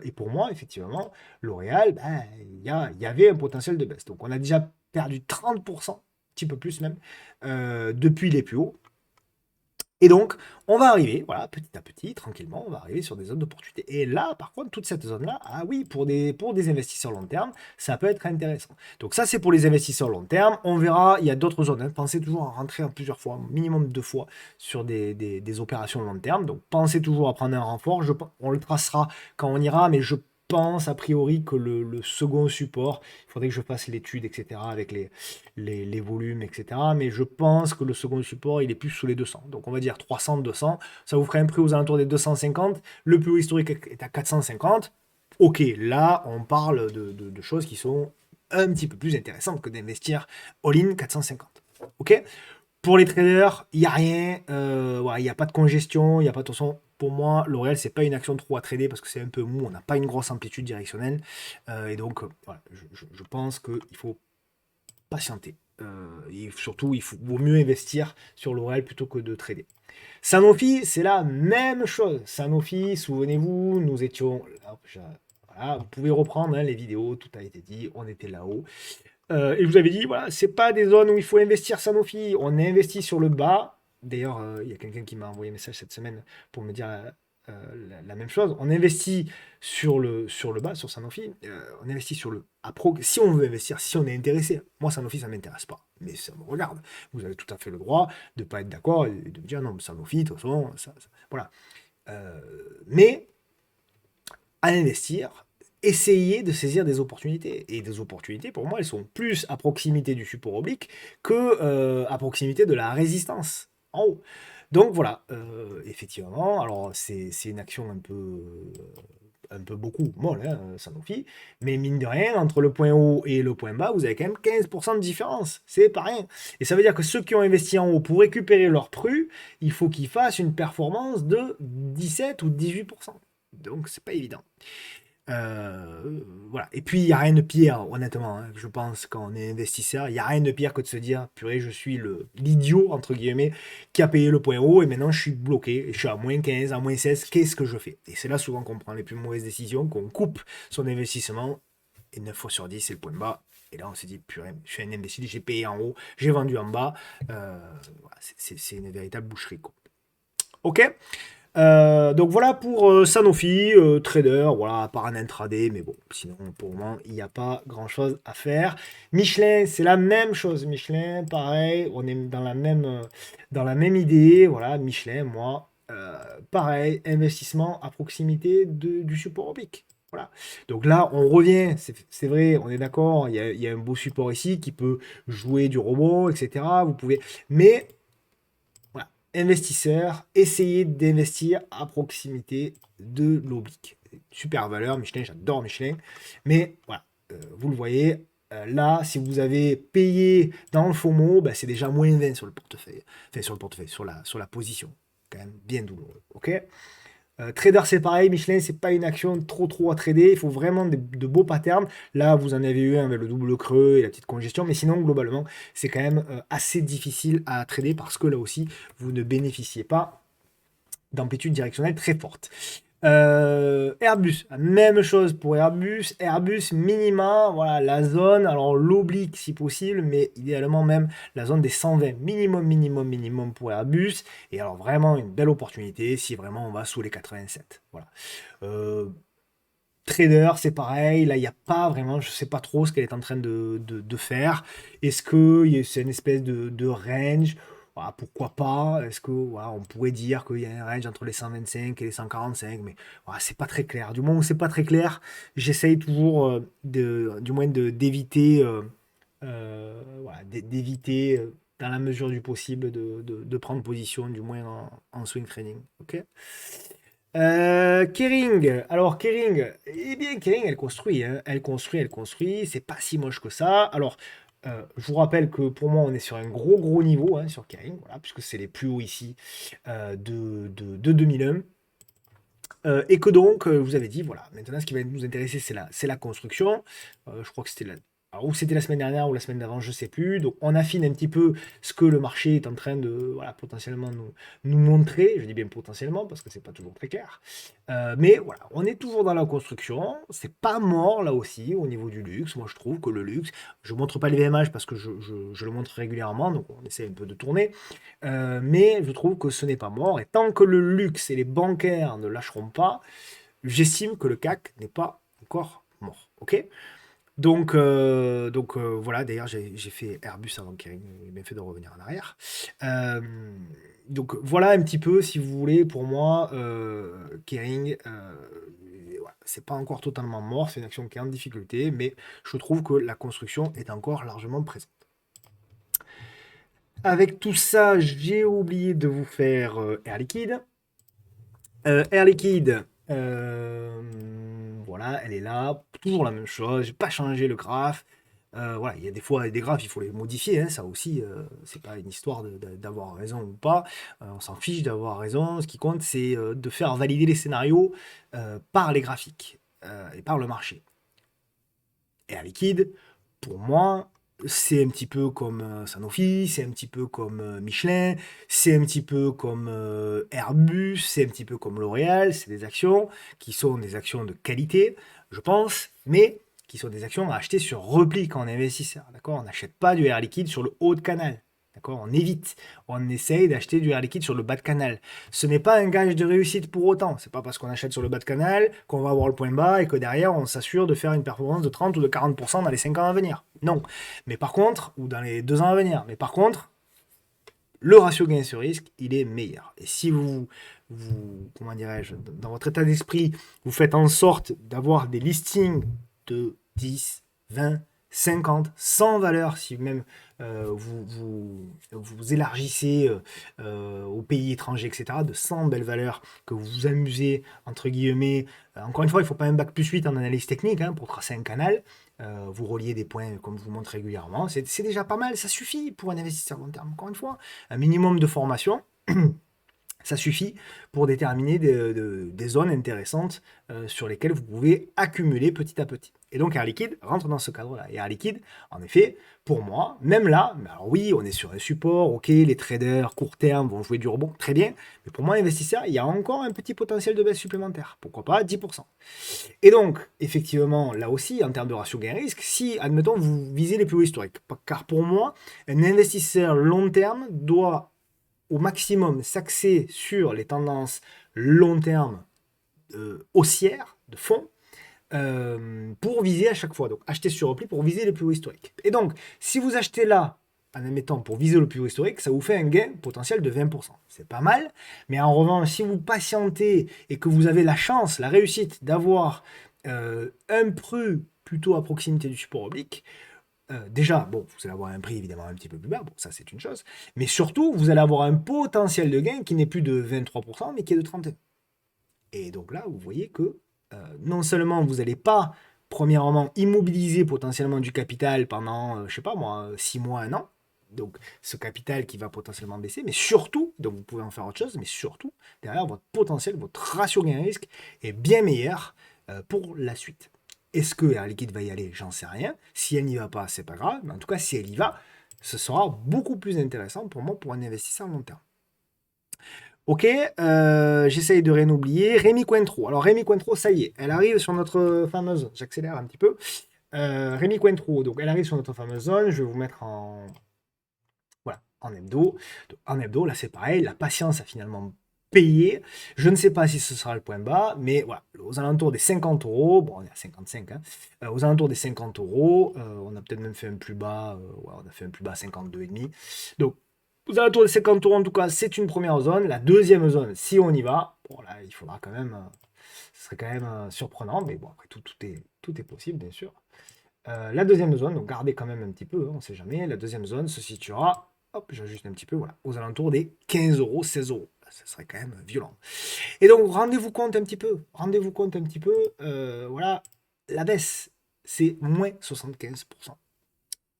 Et pour moi, effectivement, L'Oréal, ben, il y avait un potentiel de baisse. Donc, on a déjà perdu 30%, un petit peu plus même, depuis les plus hauts. Et donc, on va arriver, voilà, petit à petit, tranquillement, on va arriver sur des zones d'opportunité. Et là, par contre, toute cette zone-là, ah oui, pour des investisseurs long terme, ça peut être intéressant. Donc ça, c'est pour les investisseurs long terme. On verra, il y a d'autres zones, hein. Pensez toujours à rentrer en plusieurs fois, minimum 2 fois, sur des opérations long terme. Donc pensez toujours à prendre un renfort. On le tracera quand on ira, mais je pense a priori que le second support, il faudrait que je fasse l'étude, etc., avec les volumes, etc. Mais je pense que le second support, il est plus sous les 200. Donc on va dire 300, 200. Ça vous ferait un prix aux alentours des 250. Le plus haut historique est à 450. Ok, là, on parle de choses qui sont un petit peu plus intéressantes que d'investir all-in 450. Ok. Pour les traders, il n'y a rien, voilà, il n'y a pas de congestion, il n'y a pas de toute façon, pour moi, L'Oréal, c'est pas une action trop à trader parce que c'est un peu mou, on n'a pas une grosse amplitude directionnelle. Et donc, voilà, je pense qu'il faut patienter. Et surtout, vaut mieux investir sur L'Oréal plutôt que de trader. Sanofi, c'est la même chose. Sanofi, souvenez-vous, nous étions. Voilà, vous pouvez reprendre, hein, les vidéos, tout a été dit, on était là-haut. Et je vous avais dit, voilà, c'est pas des zones où il faut investir Sanofi. On investit sur le bas. D'ailleurs, il y a quelqu'un qui m'a envoyé un message cette semaine pour me dire la même chose. On investit sur le bas, sur Sanofi. On investit sur le. Si on veut investir, si on est intéressé, moi Sanofi, ça m'intéresse pas. Mais ça me regarde. Vous avez tout à fait le droit de ne pas être d'accord et de me dire non, mais Sanofi, de toute façon, voilà. Mais à investir, essayer de saisir des opportunités. Et des opportunités, pour moi, elles sont plus à proximité du support oblique que à proximité de la résistance en haut. Donc voilà, effectivement, alors c'est une action un peu beaucoup molle, hein, Sanofi, mais mine de rien, entre le point haut et le point bas, vous avez quand même 15% de différence. C'est pas rien. Et ça veut dire que ceux qui ont investi en haut pour récupérer leur pru, il faut qu'ils fassent une performance de 17 ou 18%. Donc c'est pas évident. Voilà. Et puis, il n'y a rien de pire, honnêtement, hein, je pense, quand on est investisseur, il n'y a rien de pire que de se dire, purée, je suis l'idiot, entre guillemets, qui a payé le point haut et maintenant je suis bloqué, et je suis à moins 15, à moins 16, qu'est-ce que je fais? Et c'est là souvent qu'on prend les plus mauvaises décisions, qu'on coupe son investissement, et 9 fois sur 10, c'est le point bas. Et là, on s'est dit, purée, je suis un imbécile, j'ai payé en haut, j'ai vendu en bas. Voilà, c'est une véritable boucherie, quoi. Ok? Donc voilà pour Sanofi, trader, voilà, à part un intraday, mais bon, sinon pour le moment, il n'y a pas grand-chose à faire. Michelin, c'est la même chose. Michelin, pareil, on est dans la même idée. Voilà, Michelin, moi, pareil, investissement à proximité du support oblique. Voilà. Donc là, on revient, c'est vrai, on est d'accord, il y a un beau support ici qui peut jouer du robot, etc. Vous pouvez, mais voilà. Investisseurs, essayez d'investir à proximité de l'oblique. Super valeur, Michelin, j'adore Michelin. Mais voilà, vous le voyez, là, si vous avez payé dans le FOMO, bah, c'est déjà moins 20 sur le portefeuille. Enfin, sur le portefeuille, sur la position. Quand même bien douloureux. Ok? Trader, c'est pareil. Michelin, c'est pas une action trop à trader. Il faut vraiment de beaux patterns. Là, vous en avez eu un avec le double creux et la petite congestion. Mais sinon, globalement, c'est quand même assez difficile à trader parce que là aussi, vous ne bénéficiez pas d'amplitude directionnelle très forte. Airbus, même chose pour Airbus. Airbus minima, voilà la zone, alors l'oblique si possible, mais idéalement même la zone des 120, minimum pour Airbus. Et alors vraiment une belle opportunité si vraiment on va sous les 87. Voilà. Euh, Trader, c'est pareil, là il n'y a pas vraiment, je ne sais pas trop ce qu'elle est en train de faire. Est-ce que c'est une espèce de range? Voilà, pourquoi pas? Est-ce que voilà, on pourrait dire qu'il y a un range entre les 125 et les 145, mais voilà, c'est pas très clair. Du moment où c'est pas très clair, j'essaye toujours du moins d'éviter voilà, d'éviter dans la mesure du possible de prendre position, du moins en swing trading. Ok? Kering, alors Kering, eh bien Kering, elle construit, hein. Elle construit, c'est pas si moche que ça. Alors, je vous rappelle que pour moi, on est sur un gros niveau hein, sur Kering, voilà, puisque c'est les plus hauts ici de 2001. Et que donc, vous avez dit, voilà, maintenant ce qui va nous intéresser, c'est la construction. Je crois que c'était alors, ou c'était la semaine dernière ou la semaine d'avant, je sais plus. Donc on affine un petit peu ce que le marché est en train de voilà, potentiellement nous montrer. Je dis bien potentiellement parce que c'est pas toujours très clair. Mais voilà, on est toujours dans la construction. C'est pas mort là aussi au niveau du luxe. Moi je trouve que le luxe, je montre pas les VMH parce que je le montre régulièrement, donc on essaie un peu de tourner. Mais je trouve que ce n'est pas mort. Et tant que le luxe et les bancaires ne lâcheront pas, j'estime que le CAC n'est pas encore mort. Ok? Voilà, d'ailleurs, j'ai fait Airbus avant Kering, j'ai bien fait de revenir en arrière. Euh, donc voilà un petit peu, si vous voulez, pour moi, Kering, voilà, c'est pas encore totalement mort, c'est une action qui est en difficulté, mais je trouve que la construction est encore largement présente. Avec tout ça, j'ai oublié de vous faire Air Liquide. Air Liquide, voilà, elle est là, toujours la même chose, j'ai pas changé le graphe. Voilà, il y a des fois des graphes, il faut les modifier, hein, ça aussi, c'est pas une histoire d'avoir raison ou pas. On s'en fiche d'avoir raison. Ce qui compte, c'est de faire valider les scénarios par les graphiques et par le marché. Air Liquide, pour moi, c'est un petit peu comme Sanofi, c'est un petit peu comme Michelin, c'est un petit peu comme Airbus, c'est un petit peu comme L'Oréal. C'est des actions qui sont des actions de qualité, je pense, mais qui sont des actions à acheter sur repli quand on est investisseur. D'accord? On n'achète pas du Air Liquide sur le haut de canal. D'accord? On évite. On essaye d'acheter du air liquide sur le bas de canal. Ce n'est pas un gage de réussite pour autant. C'est pas parce qu'on achète sur le bas de canal qu'on va avoir le point bas et que derrière on s'assure de faire une performance de 30 ou de 40% dans les 5 ans à venir. Non. Mais par contre, ou dans les 2 ans à venir. Mais par contre, le ratio gain sur risque, il est meilleur. Et si comment dirais-je, dans votre état d'esprit, vous faites en sorte d'avoir des listings de 10, 20, 50, 100 valeurs, si même vous élargissez aux pays étrangers, etc., de 100 belles valeurs, que vous vous amusez, entre guillemets. Encore une fois, il ne faut pas un bac plus 8 en analyse technique hein, pour tracer un canal. Vous reliez des points comme je vous montre régulièrement. C'est déjà pas mal, ça suffit pour un investisseur long terme. Encore une fois, un minimum de formation. Ça suffit pour déterminer des zones intéressantes sur lesquelles vous pouvez accumuler petit à petit. Et donc Air Liquide rentre dans ce cadre-là. Et Air Liquide, en effet, pour moi, même là, alors oui, on est sur un support, ok, les traders court terme vont jouer du rebond, très bien, mais pour moi, investisseur, il y a encore un petit potentiel de baisse supplémentaire. Pourquoi pas 10%. Et donc, effectivement, là aussi, en termes de ratio gain-risque, si, admettons, vous visez les plus hauts historiques, car pour moi, un investisseur long terme doit au maximum s'axer sur les tendances long terme haussières de fond pour viser à chaque fois. Donc acheter sur repli pour viser les plus hauts historiques. Et donc, si vous achetez là, en admettant pour viser le plus haut historique, ça vous fait un gain potentiel de 20%. C'est pas mal, mais en revanche, si vous patientez et que vous avez la chance, la réussite d'avoir un prix plutôt à proximité du support oblique, déjà, bon, vous allez avoir un prix évidemment un petit peu plus bas, bon, ça c'est une chose, mais surtout, vous allez avoir un potentiel de gain qui n'est plus de 23%, mais qui est de 31%. Et donc là, vous voyez que non seulement vous n'allez pas, premièrement, immobiliser potentiellement du capital pendant, je sais pas moi, 6 mois, 1 an, donc ce capital qui va potentiellement baisser, mais surtout, donc vous pouvez en faire autre chose, mais surtout, derrière, votre potentiel, votre ratio gain-risque est bien meilleur pour la suite. Est-ce que Air Liquide va y aller? J'en sais rien. Si elle n'y va pas, c'est pas grave. Mais en tout cas, si elle y va, ce sera beaucoup plus intéressant pour moi pour un investisseur long terme. Ok, j'essaye de rien oublier. Rémi Cointreau. Alors Rémi Cointreau, ça y est, elle arrive sur notre fameuse zone. J'accélère un petit peu. Rémi Cointreau, donc elle arrive sur notre fameuse zone. Je vais vous mettre en, voilà, en hebdo. Donc, en hebdo, là c'est pareil. La patience a finalement payé. Je ne sais pas si ce sera le point bas, mais voilà, aux alentours des 50 euros. Bon, on est à 55, hein, aux alentours des 50 euros. On a peut-être même fait un plus bas. Ouais, on a fait un plus bas à 52,5. Donc aux alentours des 50 euros, en tout cas, c'est une première zone. La deuxième zone, si on y va, bon, là, il faudra quand même. Ce serait quand même surprenant, mais bon, après, tout est possible, bien sûr. La deuxième zone, donc gardez quand même un petit peu, hein, on ne sait jamais. La deuxième zone se situera, hop, j'ajuste un petit peu, voilà, aux alentours des 15 euros, 16 euros. Ça serait quand même violent. Et donc, rendez-vous compte un petit peu, voilà, la baisse, c'est moins 75%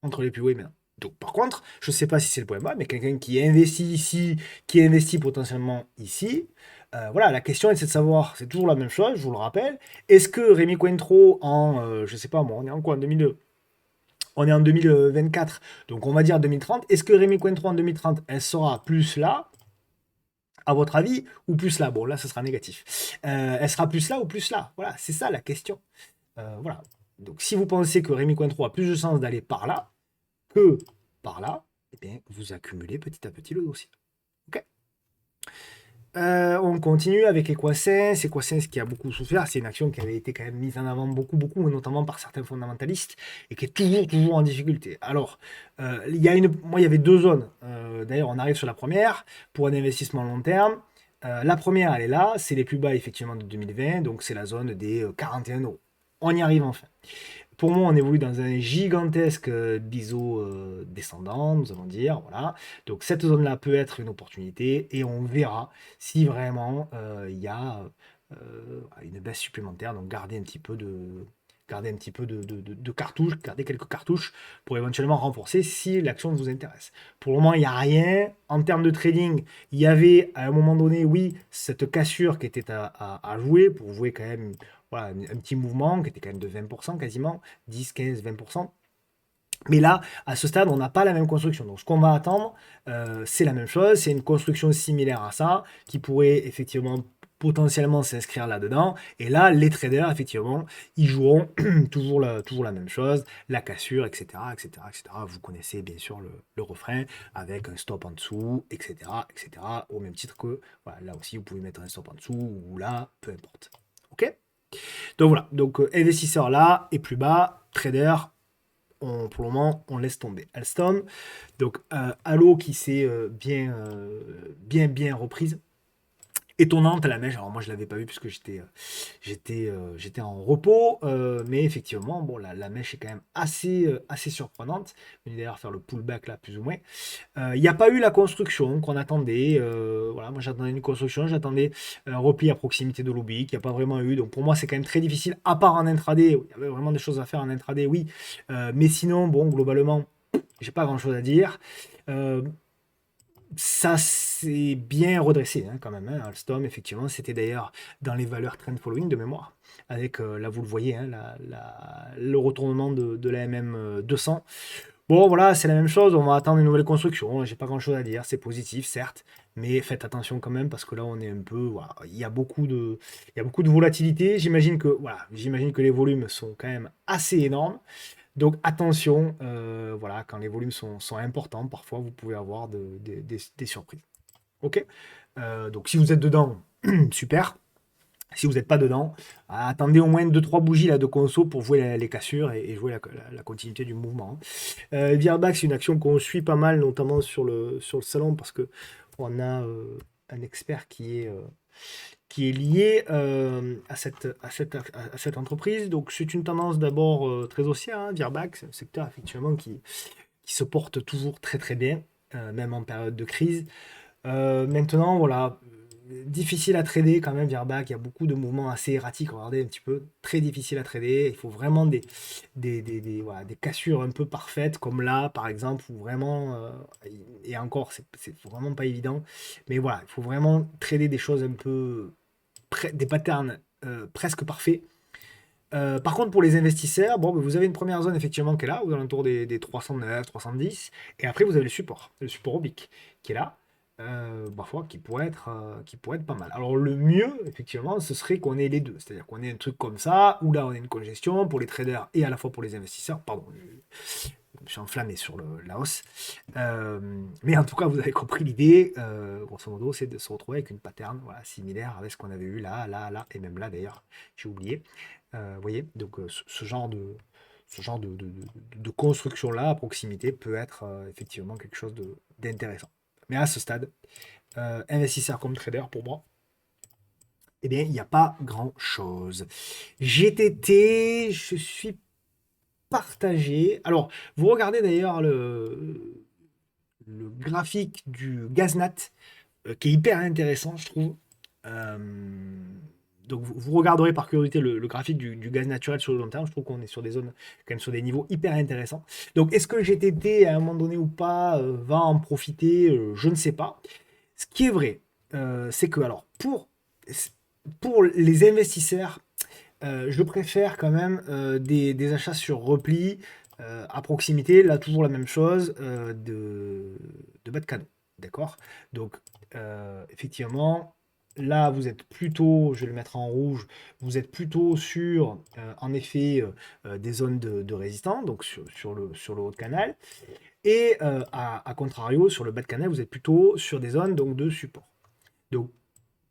entre les plus hauts et maintenant. Donc, par contre, je ne sais pas si c'est le point bas, mais quelqu'un qui investit ici, qui investit potentiellement ici, voilà, la question c'est de savoir, c'est toujours la même chose, je vous le rappelle, est-ce que Rémi Cointreau en, je ne sais pas moi, on est en quoi, en 2002, on est en 2024, donc on va dire 2030, est-ce que Rémi Cointreau en 2030, elle sera plus là, à votre avis, ou plus là? Bon, là, ce sera négatif. Elle sera plus là ou plus là? Voilà, c'est ça la question. Voilà. Donc, si vous pensez que Rémi Cointreau a plus de chances d'aller par là, que par là, eh bien, vous accumulez petit à petit le dossier. Ok. On continue avec Equasens. Equasens qui a beaucoup souffert. C'est une action qui avait été quand même mise en avant beaucoup, notamment par certains fondamentalistes, et qui est toujours en difficulté. Alors, moi, il y avait deux zones. D'ailleurs, on arrive sur la première pour un investissement long terme. La première, elle est là. C'est les plus bas, effectivement, de 2020. Donc, c'est la zone des 41 euros. On y arrive enfin. Pour moi, on évolue dans un gigantesque biseau descendant, nous allons dire. Voilà. Donc cette zone-là peut être une opportunité et on verra si vraiment il y a une baisse supplémentaire. Donc gardez un petit peu de cartouches, gardez quelques cartouches pour éventuellement renforcer si l'action vous intéresse. Pour le moment, il n'y a rien. En termes de trading, il y avait à un moment donné, oui, cette cassure qui était à jouer pour jouer quand même voilà, un petit mouvement qui était quand même de 20% quasiment, 10, 15, 20%. Mais là, à ce stade, on n'a pas la même construction. Donc, ce qu'on va attendre, c'est la même chose. C'est une construction similaire à ça, qui pourrait effectivement potentiellement s'inscrire là-dedans. Et là, les traders, effectivement, ils joueront toujours la même chose, la cassure, etc., etc., etc. Vous connaissez bien sûr le refrain, avec un stop en dessous, etc., etc., au même titre que, voilà, là aussi, vous pouvez mettre un stop en dessous, ou là, peu importe. OK? Donc voilà, donc investisseur là et plus bas, trader, pour le moment, on laisse tomber. Alstom, donc Allo qui s'est bien reprise. étonnante la mèche. Alors moi je l'avais pas vu puisque j'étais en repos, mais effectivement bon la mèche est quand même assez surprenante. On va d'ailleurs faire le pullback là plus ou moins. Il n'y a pas eu la construction qu'on attendait. Voilà, moi j'attendais une construction, j'attendais un repli à proximité de l'oblique, il n'y a pas vraiment eu. Donc pour moi c'est quand même très difficile, à part en intraday, où il y avait vraiment des choses à faire en intraday, oui. Mais sinon, bon, globalement, j'ai pas grand chose à dire. Euh, Ça s'est bien redressé hein, quand même, hein. Alstom, effectivement, c'était d'ailleurs dans les valeurs trend following de mémoire, avec, là vous le voyez, hein, le retournement de la MM 200. Bon, voilà, c'est la même chose, on va attendre une nouvelle construction, hein, j'ai pas grand-chose à dire, c'est positif, certes, mais faites attention quand même, parce que là, on est un peu, voilà, il y a beaucoup de volatilité, j'imagine que les volumes sont quand même assez énormes, donc attention, voilà, quand les volumes sont importants, parfois vous pouvez avoir des surprises. Ok. Donc si vous êtes dedans, super. Si vous n'êtes pas dedans, attendez au moins deux trois bougies là, de conso pour jouer les cassures et jouer la continuité du mouvement, hein. Virbac, c'est une action qu'on suit pas mal, notamment sur le salon, parce que on a un expert qui est lié à cette entreprise. Donc c'est une tendance d'abord très haussière, hein, Virbac, c'est un secteur effectivement qui se porte toujours très très bien, même en période de crise. Maintenant, voilà, difficile à trader quand même, Virbac. Il y a beaucoup de mouvements assez erratiques. Regardez un petit peu, très difficile à trader. Il faut vraiment voilà, des cassures un peu parfaites, comme là, par exemple, où vraiment, et encore, c'est vraiment pas évident. Mais voilà, il faut vraiment trader des choses un peu, des patterns presque parfaits. Par contre, pour les investisseurs, bon, ben, vous avez une première zone effectivement qui est là, aux alentours des 309, 310, et après vous avez le support oblique, qui est là, parfois qui pourrait être pas mal. Alors le mieux, effectivement, ce serait qu'on ait les deux, c'est-à-dire qu'on ait un truc comme ça, où là on a une congestion pour les traders et à la fois pour les investisseurs. Pardon, je me suis enflammé sur la hausse. Mais en tout cas, vous avez compris l'idée, grosso modo, c'est de se retrouver avec une pattern voilà, similaire avec ce qu'on avait eu là, là, là, et même là d'ailleurs, j'ai oublié. Vous voyez, donc ce genre de construction-là à proximité peut être effectivement quelque chose d'intéressant. Mais à ce stade, investisseur comme trader, pour moi, eh bien, il n'y a pas grand-chose. GTT, je suis partagé. Alors, vous regardez d'ailleurs le graphique du GazNat, qui est hyper intéressant, je trouve. Euh, donc vous regarderez par curiosité le graphique du gaz naturel sur le long terme. Je trouve qu'on est sur des zones, quand même sur des niveaux hyper intéressants. Donc est-ce que GTT à un moment donné ou pas va en profiter? Je ne sais pas. Ce qui est vrai, c'est que alors pour les investisseurs, je préfère quand même des achats sur repli à proximité. Là toujours la même chose de bas de canot. D'accord? Donc effectivement, là, vous êtes plutôt, je vais le mettre en rouge, vous êtes plutôt sur, en effet, des zones de résistance, donc sur le haut de canal. Et à contrario, sur le bas de canal, vous êtes plutôt sur des zones donc, de support. Donc,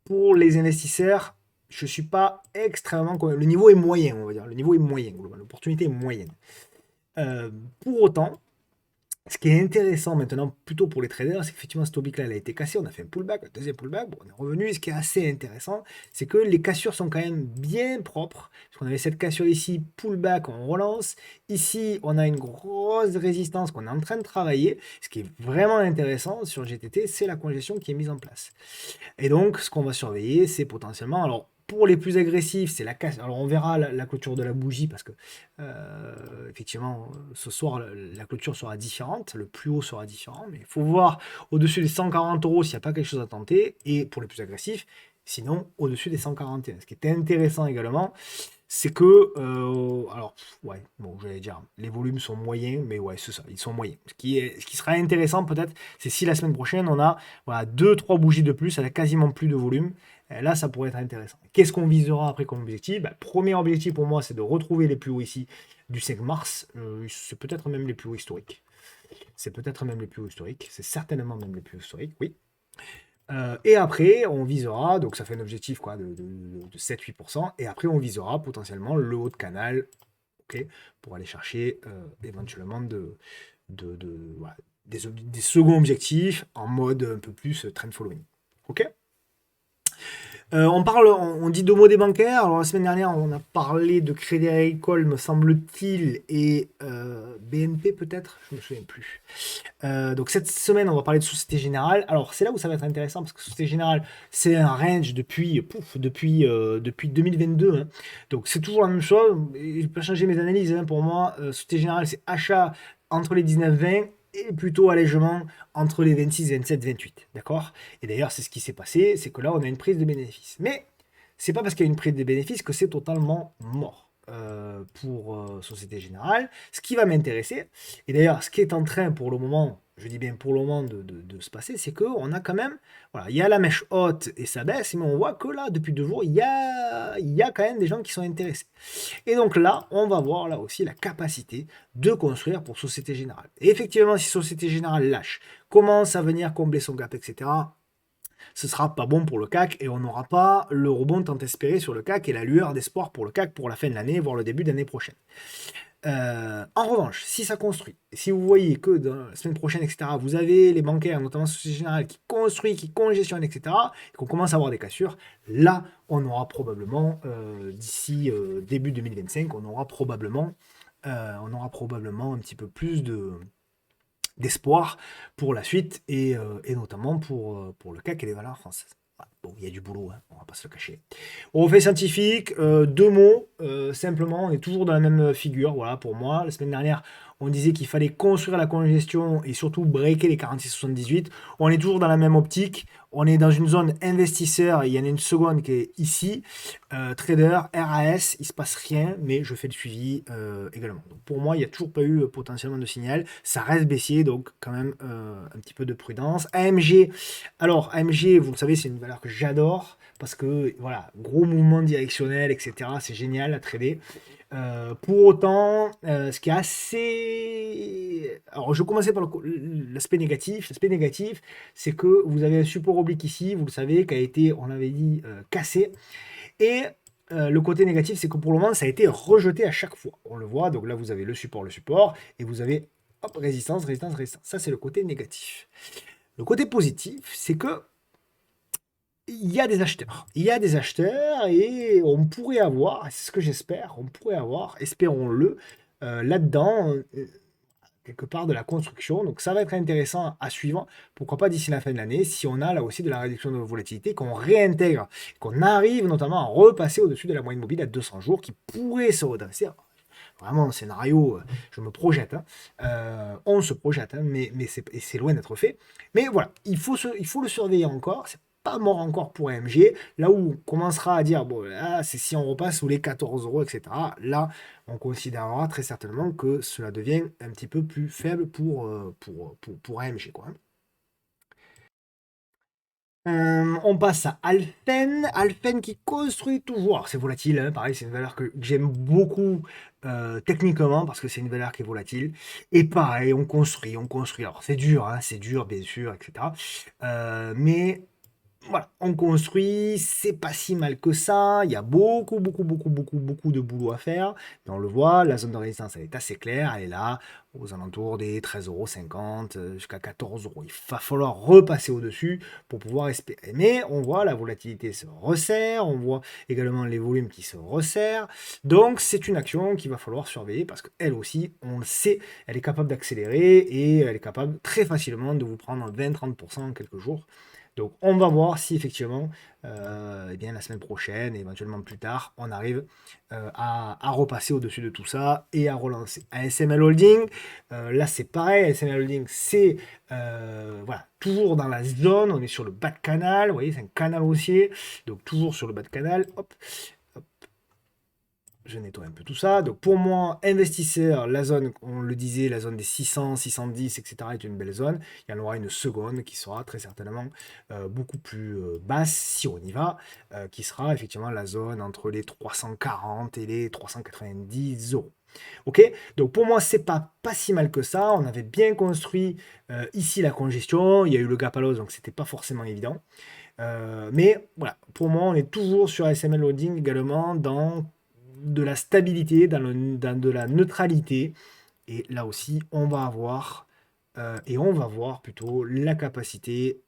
pour les investisseurs, je ne suis pas extrêmement. Le niveau est moyen, on va dire. Le niveau est moyen, globalement. L'opportunité est moyenne. Euh, pour autant, ce qui est intéressant maintenant, plutôt pour les traders, c'est qu'effectivement, cette oblique-là, elle a été cassée. On a fait un pullback, un deuxième pullback. Bon, on est revenu. Et ce qui est assez intéressant, c'est que les cassures sont quand même bien propres. Parce qu'on avait cette cassure ici, pullback, on relance. Ici, on a une grosse résistance qu'on est en train de travailler. Ce qui est vraiment intéressant sur GTT, c'est la congestion qui est mise en place. Et donc, ce qu'on va surveiller, c'est potentiellement. Alors, pour les plus agressifs, c'est la casse. Alors, on verra la clôture de la bougie parce que, effectivement, ce soir, la clôture sera différente, le plus haut sera différent, mais il faut voir au-dessus des 140 euros s'il n'y a pas quelque chose à tenter. Et pour les plus agressifs, sinon, au-dessus des 141. Ce qui est intéressant également, c'est que, alors, ouais, bon, j'allais dire, les volumes sont moyens, mais ouais, c'est ça, ils sont moyens. Ce qui sera intéressant peut-être, c'est si la semaine prochaine, on a voilà, 2-3 bougies de plus, elle a quasiment plus de volume. Là, ça pourrait être intéressant. Qu'est-ce qu'on visera après comme objectif? Bah, premier objectif pour moi, c'est de retrouver les plus hauts ici du 5 mars. C'est peut-être même les plus hauts historiques. C'est peut-être même les plus hauts historiques. C'est certainement même les plus hauts historiques, oui. Et après, on visera, donc ça fait un objectif quoi, de 7-8%, et après on visera potentiellement le haut de canal, ok, pour aller chercher éventuellement voilà, des seconds objectifs en mode un peu plus trend following. Ok? On dit deux mots des bancaires. Alors, la semaine dernière, on a parlé de Crédit Agricole, me semble-t-il, et BNP peut-être, je me souviens plus. Donc cette semaine, on va parler de Société Générale. Alors c'est là où ça va être intéressant parce que Société Générale, c'est un range depuis 2022, hein. Donc c'est toujours la même chose. Je peux changer mes analyses, hein. Pour moi, Société Générale, c'est achat entre les 19-20 et plutôt allègement entre les 26, 27, 28. D'accord? Et d'ailleurs, c'est ce qui s'est passé, c'est que là, on a une prise de bénéfices. Mais c'est pas parce qu'il y a une prise de bénéfices que c'est totalement mort pour Société Générale. Ce qui va m'intéresser, et d'ailleurs, ce qui est en train pour le moment, je dis bien pour le moment de se passer, c'est qu'on a quand même, voilà, il y a la mèche haute et ça baisse, mais on voit que là, depuis 2 jours, il y a quand même des gens qui sont intéressés. Et donc là, on va voir là aussi la capacité de construire pour Société Générale. Et effectivement, si Société Générale lâche, commence à venir combler son gap, etc., ce sera pas bon pour le CAC et on n'aura pas le rebond tant espéré sur le CAC et la lueur d'espoir pour le CAC pour la fin de l'année, voire le début d'année prochaine. En revanche, si ça construit, si vous voyez que dans la semaine prochaine, etc., vous avez les bancaires, notamment Société Générale, qui construit, qui congestionne, etc., et qu'on commence à avoir des cassures, là, on aura probablement, d'ici début 2025, on aura probablement un petit peu plus d'espoir pour la suite et notamment pour le CAC et les valeurs françaises. Voilà. Bon, il y a du boulot, hein, on va pas se le cacher. On fait scientifique, deux mots, simplement, on est toujours dans la même figure, voilà, pour moi. La semaine dernière, on disait qu'il fallait construire la congestion et surtout breaker les 46,78. On est toujours dans la même optique. On est dans une zone investisseur. Il y en a une seconde qui est ici. Trader, RAS, il se passe rien, mais je fais le suivi également. Donc pour moi, il n'y a toujours pas eu potentiellement de signal. Ça reste baissier, donc quand même un petit peu de prudence. AMG, alors AMG, vous le savez, c'est une valeur que j'adore parce que voilà, gros mouvement directionnel, etc. C'est génial à trader. Pour autant, ce qui est assez... Alors, je commençais par l'aspect négatif. L'aspect négatif, c'est que vous avez un support oblique ici, vous le savez, qui a été, on l'avait dit, cassé. Et le côté négatif, c'est que pour le moment, ça a été rejeté à chaque fois. On le voit, donc là, vous avez le support, et vous avez, hop, résistance, résistance, résistance. Ça, c'est le côté négatif. Le côté positif, c'est que il y a des acheteurs. Il y a des acheteurs et on pourrait avoir, c'est ce que j'espère, on pourrait avoir, espérons-le, là-dedans, quelque part de la construction. Donc ça va être intéressant à suivre. Pourquoi pas d'ici la fin de l'année, si on a là aussi de la réduction de volatilité, qu'on réintègre, qu'on arrive notamment à repasser au-dessus de la moyenne mobile à 200 jours, qui pourrait se redresser. Vraiment, un scénario, je me projette, hein. On se projette, hein, mais c'est loin d'être fait. Mais voilà, il faut le surveiller encore. C'est pas mort encore pour AMG. Là où on commencera à dire, bon, là, c'est si on repasse sous les 14 euros, etc. Là, on considérera très certainement que cela devient un petit peu plus faible pour AMG, quoi, hein. On passe à Alphen. Alphen qui construit toujours. Alors, c'est volatile, hein, pareil, c'est une valeur que j'aime beaucoup techniquement parce que c'est une valeur qui est volatile. Et pareil, on construit, on construit. Alors c'est dur, hein, c'est dur, bien sûr, etc. Mais voilà, on construit, c'est pas si mal que ça. Il y a beaucoup, beaucoup, beaucoup, beaucoup, beaucoup de boulot à faire. Mais on le voit, la zone de résistance, elle est assez claire. Elle est là, aux alentours des 13,50 € jusqu'à 14 euros. Il va falloir repasser au-dessus pour pouvoir espérer. Mais on voit la volatilité se resserre. On voit également les volumes qui se resserrent. Donc, c'est une action qu'il va falloir surveiller parce qu'elle aussi, on le sait, elle est capable d'accélérer et elle est capable très facilement de vous prendre 20-30% en quelques jours. Donc on va voir si effectivement, eh bien, la semaine prochaine, et éventuellement plus tard, on arrive à repasser au-dessus de tout ça et à relancer. ASML Holding, là c'est pareil, ASML Holding, c'est voilà, toujours dans la zone, on est sur le bas de canal, vous voyez, c'est un canal haussier, donc toujours sur le bas de canal, hop, hop, je nettoie un peu tout ça. Donc pour moi, investisseur, la zone, on le disait, la zone des 600, 610, etc. est une belle zone. Il y en aura une seconde qui sera très certainement beaucoup plus basse si on y va, qui sera effectivement la zone entre les 340 et les 390 euros. Ok, donc pour moi, c'est pas si mal que ça. On avait bien construit ici la congestion. Il y a eu le gap à l'os, donc c'était pas forcément évident. Mais voilà, pour moi, on est toujours sur ASML Holding également dans de la stabilité, dans de la neutralité. Et là aussi, on va avoir Et on va voir plutôt la capacité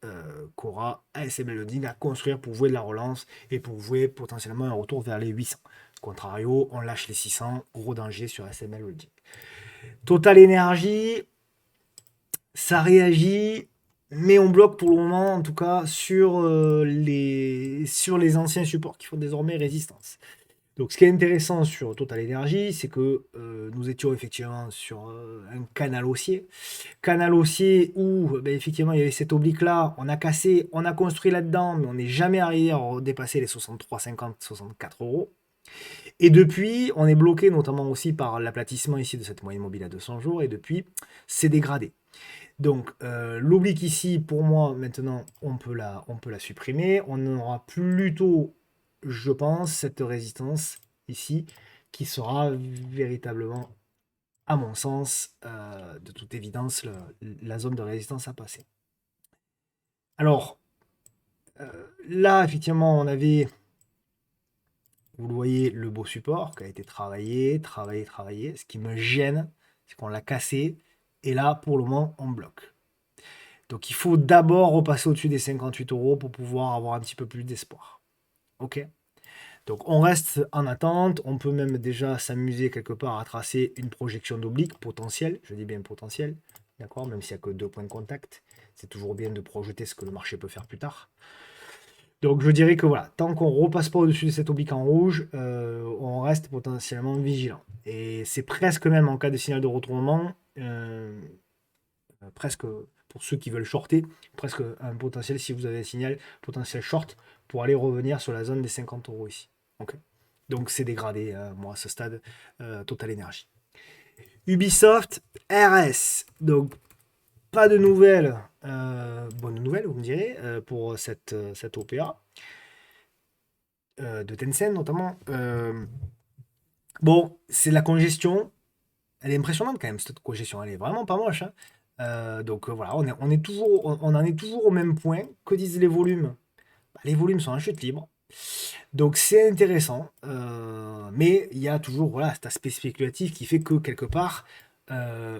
qu'aura ASML Holding à construire pour jouer de la relance et pour jouer potentiellement un retour vers les 800. Contrario, on lâche les 600, gros danger sur ASML Holding. Total Energy, ça réagit, mais on bloque pour le moment, en tout cas, sur les anciens supports qui font désormais résistance. Donc, ce qui est intéressant sur Total Energy, c'est que nous étions effectivement sur un canal haussier. Canal haussier où, ben, effectivement, il y avait cette oblique-là, on a cassé, on a construit là-dedans, mais on n'est jamais arrivé à dépasser les 63,50, 64 euros. Et depuis, on est bloqué notamment aussi par l'aplatissement ici de cette moyenne mobile à 200 jours, et depuis, c'est dégradé. Donc, l'oblique ici, pour moi, maintenant, on peut la supprimer. On aura plutôt, je pense, cette résistance ici, qui sera véritablement, à mon sens, de toute évidence, la zone de résistance à passer. Alors, là, effectivement, on avait, vous le voyez, le beau support qui a été travaillé. Ce qui me gêne, c'est qu'on l'a cassé. Et là, pour le moment, on bloque. Donc il faut d'abord repasser au-dessus des 58 euros pour pouvoir avoir un petit peu plus d'espoir. Ok. Donc on reste en attente. On peut même déjà s'amuser quelque part à tracer une projection d'oblique potentielle. Je dis bien potentielle. D'accord. Même s'il n'y a que 2 points de contact. C'est toujours bien de projeter ce que le marché peut faire plus tard. Donc je dirais que voilà, tant qu'on ne repasse pas au-dessus de cette oblique en rouge, on reste potentiellement vigilant. Et c'est presque même en cas de signal de retournement, presque pour ceux qui veulent shorter, presque un potentiel, si vous avez un signal, potentiel short pour aller revenir sur la zone des 50 euros ici. Okay. Donc c'est dégradé, moi, à ce stade, Total Energy. Ubisoft RS. Donc pas de nouvelles, bonnes nouvelles, vous me direz, pour cette OPA. De Tencent notamment. Bon, c'est de la congestion. Elle est impressionnante quand même, cette congestion. Elle est vraiment pas moche. Hein. Donc voilà, on en est toujours au même point. Que disent les volumes? Bah, les volumes sont en chute libre. Donc c'est intéressant. Mais il y a toujours voilà, cet aspect spéculatif qui fait que quelque part,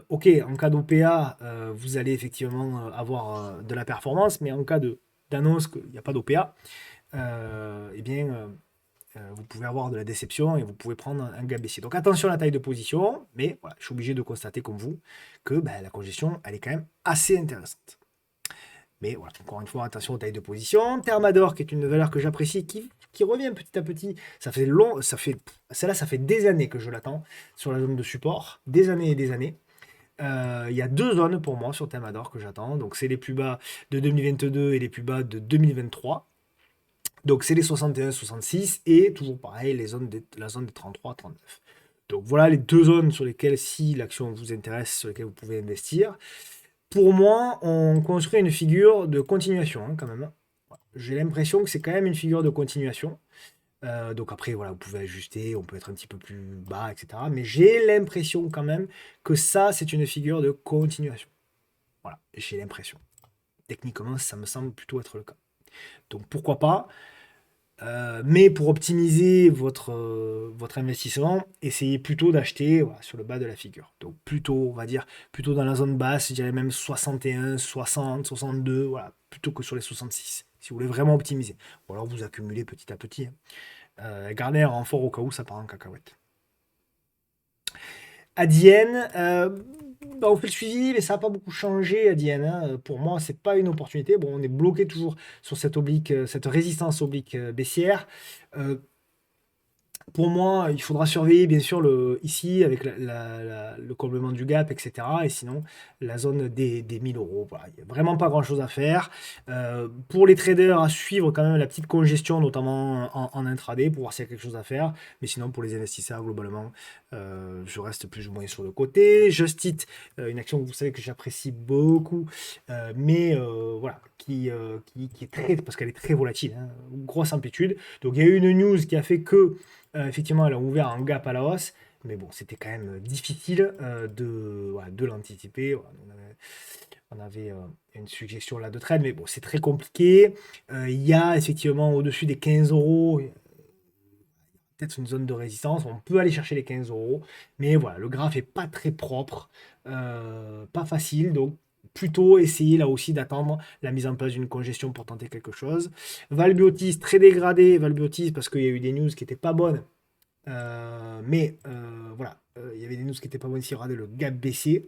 ok, en cas d'OPA, vous allez effectivement avoir de la performance, mais en cas d'annonce qu'il n'y a pas d'OPA, eh bien, vous pouvez avoir de la déception et vous pouvez prendre un gap baissier. Donc attention à la taille de position, mais voilà, je suis obligé de constater comme vous que ben, la congestion, elle est quand même assez intéressante. Mais voilà, encore une fois, attention aux tailles de position. Thermador, qui est une valeur que j'apprécie, qui revient petit à petit. Celle-là, ça fait des années que je l'attends sur la zone de support, des années et des années. Il y a 2 zones pour moi sur Thermador que j'attends. Donc c'est les plus bas de 2022 et les plus bas de 2023. Donc c'est les 61, 66 et toujours pareil, la zone des 33, 39. Donc voilà les 2 zones sur lesquelles, si l'action vous intéresse, sur lesquelles vous pouvez investir. Pour moi, on construit une figure de continuation hein, quand même. Voilà. J'ai l'impression que c'est quand même une figure de continuation. Donc après, voilà, vous pouvez ajuster, on peut être un petit peu plus bas, etc. Mais j'ai l'impression quand même que ça, c'est une figure de continuation. Voilà, j'ai l'impression. Techniquement, ça me semble plutôt être le cas. Donc pourquoi pas. Mais pour optimiser votre investissement, essayez plutôt d'acheter voilà, sur le bas de la figure. Donc plutôt, on va dire, plutôt dans la zone basse, je dirais même 61, 60, 62, voilà, plutôt que sur les 66, si vous voulez vraiment optimiser. Ou alors vous accumulez petit à petit. Hein. Gardez un renfort au cas où ça part en cacahuète. Adyen, bah, on fait le suivi, mais ça n'a pas beaucoup changé, Adyen. Hein. Pour moi, c'est pas une opportunité. Bon, on est bloqué toujours sur cette oblique, cette résistance oblique baissière. Euh, Pour moi, il faudra surveiller bien sûr ici avec le comblement du gap, etc. Et sinon, la zone des 1000 euros. Voilà, il n'y a vraiment pas grand-chose à faire. Pour les traders, à suivre quand même la petite congestion, notamment en intraday, pour voir s'il y a quelque chose à faire. Mais sinon, pour les investisseurs, globalement, je reste plus ou moins sur le côté. Justit, une action que vous savez que j'apprécie beaucoup, mais voilà, qui est très, parce qu'elle est très volatile, hein, grosse amplitude. Donc il y a eu une news qui a fait que effectivement, elle a ouvert un gap à la hausse, mais bon, c'était quand même difficile voilà, de l'anticiper. Voilà, on avait une suggestion là de trade, mais bon, c'est très compliqué. Il y a effectivement au-dessus des 15 euros, peut-être une zone de résistance. On peut aller chercher les 15 euros, mais voilà, le graphe est pas très propre, pas facile. Donc plutôt essayer là aussi d'attendre la mise en place d'une congestion pour tenter quelque chose. Valbiotis, très dégradé. Valbiotis, parce qu'il y a eu des news qui n'étaient pas bonnes. Mais voilà, il y avait des news qui n'étaient pas bonnes ici. Regardez le gap baissier.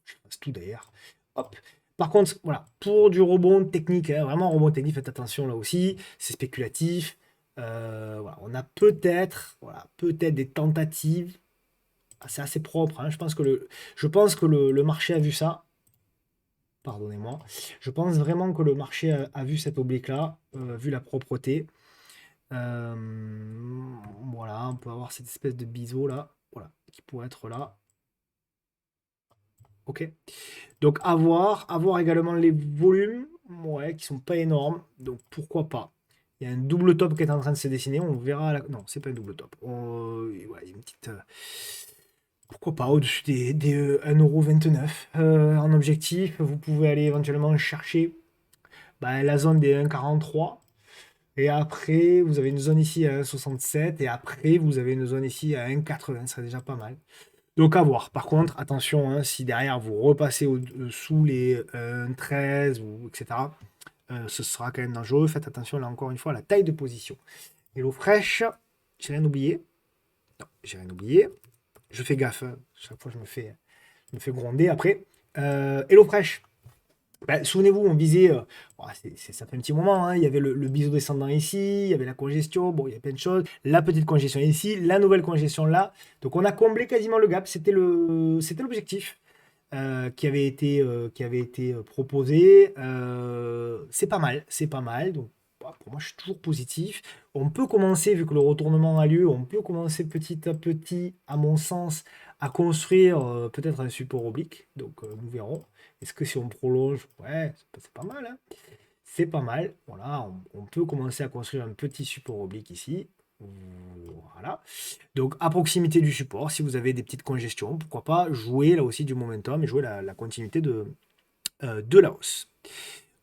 Je passe tout d'ailleurs. Hop. Par contre, voilà, pour du rebond technique, hein, vraiment rebond technique, faites attention là aussi, c'est spéculatif. Voilà, on a peut-être des tentatives. C'est assez propre, hein. Je pense que le marché a vu ça. Pardonnez-moi. Je pense vraiment que le marché a vu cette oblique-là, vu la propreté. Euh, voilà, on peut avoir cette espèce de biseau là, voilà, qui pourrait être là. Ok. Donc à voir également les volumes, ouais, qui sont pas énormes. Donc pourquoi pas. Il y a un double top qui est en train de se dessiner. On verra. Non, c'est pas un double top. Ouais, il y a une petite. Pourquoi pas au-dessus des 1,29 € en objectif. Vous pouvez aller éventuellement chercher bah, la zone des 1,43. Et après, vous avez une zone ici à 1,67. Et après, vous avez une zone ici à 1,80. Ce serait déjà pas mal. Donc à voir. Par contre, attention, hein, si derrière vous repassez sous les 13 ou etc., ce sera quand même dangereux. Faites attention là encore une fois à la taille de position. Et l'eau fraîche, j'ai rien oublié. Non, j'ai rien oublié. Je fais gaffe, hein. Chaque fois je me fais gronder après. Hello Fresh. Bah, souvenez-vous, on visait, ça fait un petit moment, hein, il y avait le biseau descendant ici, il y avait la congestion, bon, il y a plein de choses, la petite congestion ici, la nouvelle congestion là. Donc on a comblé quasiment le gap, c'était l'objectif qui avait été proposé. C'est pas mal, c'est pas mal. Donc bah, pour moi, je suis toujours positif. On peut commencer, vu que le retournement a lieu, on peut commencer petit à petit, à mon sens, à construire peut-être un support oblique. Donc nous verrons. Est-ce que si on prolonge, ouais, c'est pas mal, hein. C'est pas mal. Voilà, on peut commencer à construire un petit support oblique ici. Voilà. Donc à proximité du support, si vous avez des petites congestions, pourquoi pas jouer là aussi du momentum et jouer la continuité de la hausse.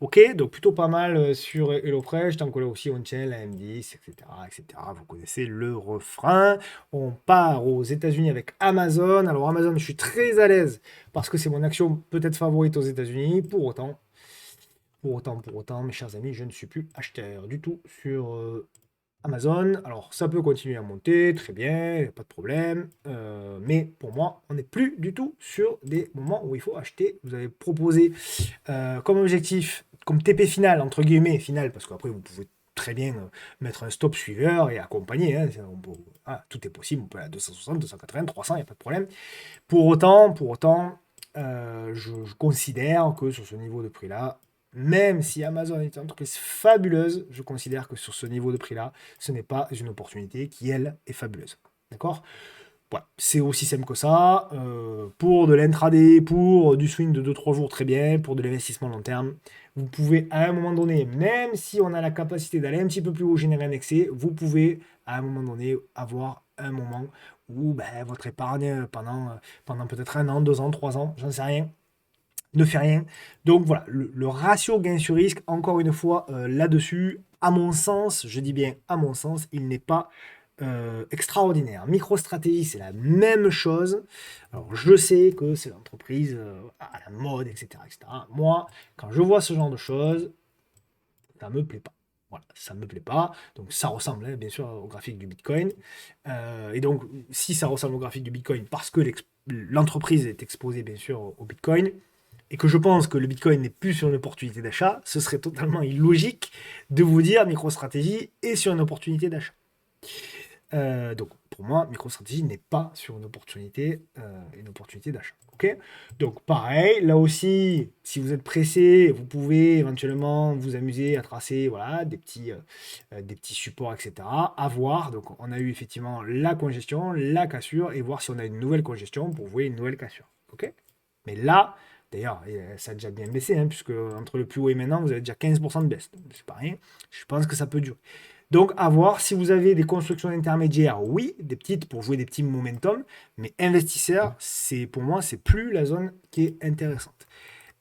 Ok, donc plutôt pas mal sur HelloFresh, tant que là aussi on tient la M10, etc., etc. Vous connaissez le refrain. On part aux États-Unis avec Amazon. Alors Amazon, je suis très à l'aise parce que c'est mon action peut-être favorite aux États-Unis. Pour autant, mes chers amis, je ne suis plus acheteur du tout sur Amazon. Alors ça peut continuer à monter, très bien, y a pas de problème. Mais pour moi, on n'est plus du tout sur des moments où il faut acheter. Vous avez proposé comme objectif, comme TP final, entre guillemets, final, parce qu'après vous pouvez très bien mettre un stop suiveur et accompagner, hein, tout est possible, on peut aller à 260, 280, 300, il n'y a pas de problème. Pour autant, je considère que sur ce niveau de prix-là, même si Amazon est une entreprise fabuleuse, je considère que sur ce niveau de prix-là, ce n'est pas une opportunité qui, elle, est fabuleuse. D'accord? Voilà, c'est aussi simple que ça. Pour de l'intraday, pour du swing de 2-3 jours, très bien. Pour de l'investissement long terme, vous pouvez à un moment donné, même si on a la capacité d'aller un petit peu plus haut, générer un excès, vous pouvez à un moment donné avoir un moment où ben, votre épargne pendant peut-être 1 an, 2 ans, 3 ans, j'en sais rien, ne fait rien. Donc voilà, le ratio gain sur risque, encore une fois, là-dessus, à mon sens, je dis bien à mon sens, il n'est pas extraordinaire. MicroStratégie, c'est la même chose. Alors, je sais que c'est l'entreprise à la mode, etc., etc. Moi, quand je vois ce genre de choses, ça me plaît pas. Voilà, ça me plaît pas. Donc, ça ressemble, hein, bien sûr, au graphique du Bitcoin. Et donc, si ça ressemble au graphique du Bitcoin, parce que l'entreprise est exposée, bien sûr, au Bitcoin, et que je pense que le Bitcoin n'est plus sur une opportunité d'achat, ce serait totalement illogique de vous dire MicroStratégie est sur une opportunité d'achat. Donc pour moi, MicroStratégie n'est pas sur une opportunité d'achat. Ok. Donc pareil, là aussi, si vous êtes pressé, vous pouvez éventuellement vous amuser à tracer voilà, des petits supports, etc. À voir. Donc on a eu effectivement la congestion, la cassure, et voir si on a une nouvelle congestion pour voir une nouvelle cassure. Ok. Mais là, d'ailleurs, ça a déjà bien baissé, hein, puisque entre le plus haut et maintenant, vous avez déjà 15% de baisse. Donc c'est pas rien. Je pense que ça peut durer. Donc, à voir si vous avez des constructions intermédiaires, oui, des petites pour jouer des petits momentum, mais investisseur, pour moi, c'est plus la zone qui est intéressante.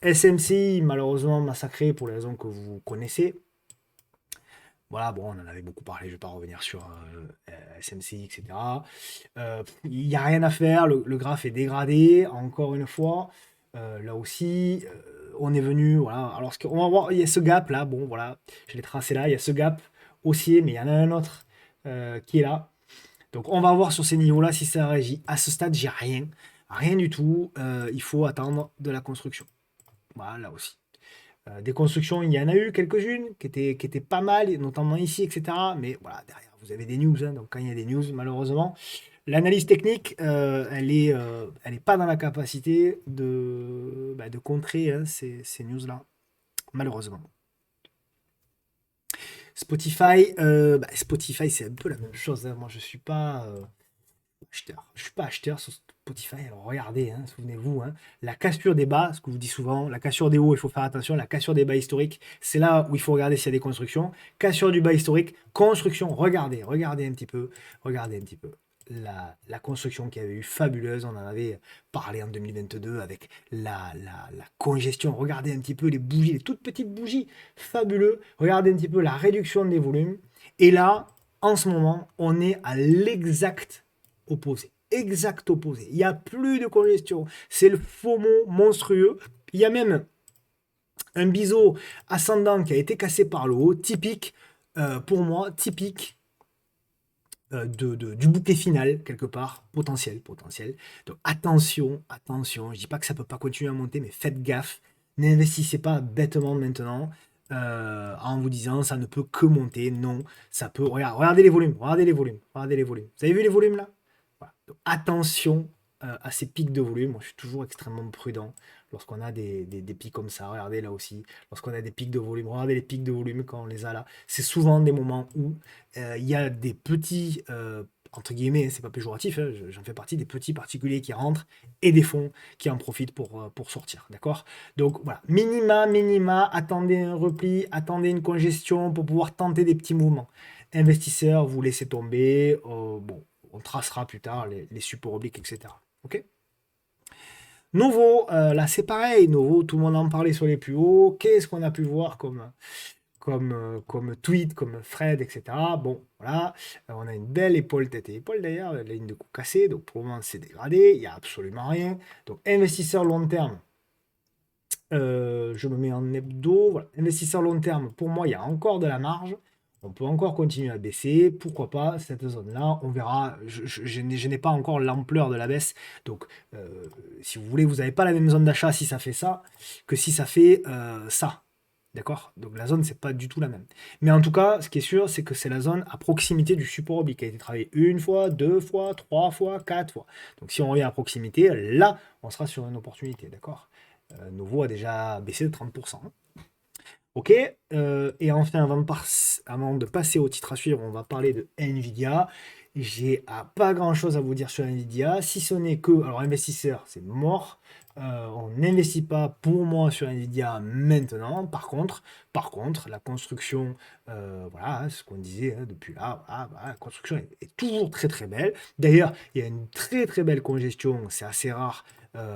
SMCI, malheureusement, massacré pour les raisons que vous connaissez. Voilà, bon, on en avait beaucoup parlé, je ne vais pas revenir sur SMCI, etc. Il n'y a rien à faire, le graphe est dégradé, encore une fois. Là aussi, on est venu, voilà. Alors, on va voir, il y a ce gap là, bon, voilà, je l'ai tracé là, il y a ce gap haussier, mais il y en a un autre qui est là. Donc, on va voir sur ces niveaux-là si ça réagit. À ce stade, j'ai rien, rien du tout. Il faut attendre de la construction. Voilà, là aussi. Des constructions, il y en a eu quelques-unes qui étaient pas mal, notamment ici, etc. Mais voilà, derrière, vous avez des news. Hein. Donc, quand il y a des news, malheureusement, l'analyse technique, elle est pas dans la capacité de contrer hein, ces news-là, malheureusement. Spotify, c'est un peu la même chose. Hein. Moi, je suis pas acheteur. Je suis pas acheteur sur Spotify. Alors, regardez, hein, souvenez-vous, hein, la cassure des bas, ce que je vous dis souvent, la cassure des hauts, il faut faire attention. La cassure des bas historiques, c'est là où il faut regarder s'il y a des constructions. Cassure du bas historique, construction. Regardez un petit peu. Regardez un petit peu. La construction qui avait eu fabuleuse, on en avait parlé en 2022 avec la congestion. Regardez un petit peu les bougies, les toutes petites bougies, fabuleux. Regardez un petit peu la réduction des volumes. Et là, en ce moment, on est à l'exact opposé. Exact opposé. Il n'y a plus de congestion. C'est le FOMO monstrueux. Il y a même un biseau ascendant qui a été cassé par le haut, typique, pour moi, typique du bouquet final, quelque part, potentiel, potentiel. Donc attention, attention, je dis pas que ça peut pas continuer à monter, mais faites gaffe, n'investissez pas bêtement maintenant en vous disant ça ne peut que monter, non, ça peut, regardez les volumes, regardez les volumes, regardez les volumes. Vous avez vu les volumes là? Voilà. Donc, attention à ces pics de volume, moi je suis toujours extrêmement prudent lorsqu'on a des pics comme ça, regardez là aussi, lorsqu'on a des pics de volume, regardez les pics de volume quand on les a là, c'est souvent des moments où il y a des petits, entre guillemets, c'est pas péjoratif, hein, j'en fais partie, des petits particuliers qui rentrent et des fonds qui en profitent pour sortir, d'accord? Donc voilà, minima, attendez un repli, attendez une congestion pour pouvoir tenter des petits mouvements. Investisseurs, vous laissez tomber, bon, on tracera plus tard les supports obliques, etc. Ok? Novo, là c'est pareil, Novo, tout le monde en parlait sur les plus hauts. Qu'est-ce qu'on a pu voir comme tweet, comme Fred, etc. Bon, voilà, on a une belle épaule, tête et épaule d'ailleurs, la ligne de coup cassée, donc pour le moment c'est dégradé, il n'y a absolument rien. Donc investisseur long terme, je me mets en hebdo, voilà. Investisseur long terme, pour moi il y a encore de la marge, on peut encore continuer à baisser, pourquoi pas cette zone-là, on verra, je n'ai pas encore l'ampleur de la baisse, donc si vous voulez, vous n'avez pas la même zone d'achat si ça fait ça, que si ça fait ça. D'accord? Donc la zone, c'est pas du tout la même. Mais en tout cas, ce qui est sûr, c'est que c'est la zone à proximité du support oblique qui a été travaillé une fois, deux fois, trois fois, quatre fois. Donc si on revient à proximité, là, on sera sur une opportunité. D'accord? Novo a déjà baissé de 30%. Ok, et enfin, avant de passer au titre à suivre, on va parler de Nvidia. J'ai pas grand-chose à vous dire sur Nvidia, si ce n'est que, alors investisseur, c'est mort. On n'investit pas pour moi sur Nvidia maintenant. Par contre, la construction, voilà, c'est ce qu'on disait hein, depuis là, voilà, la construction est toujours très très belle. D'ailleurs, il y a une très très belle congestion, c'est assez rare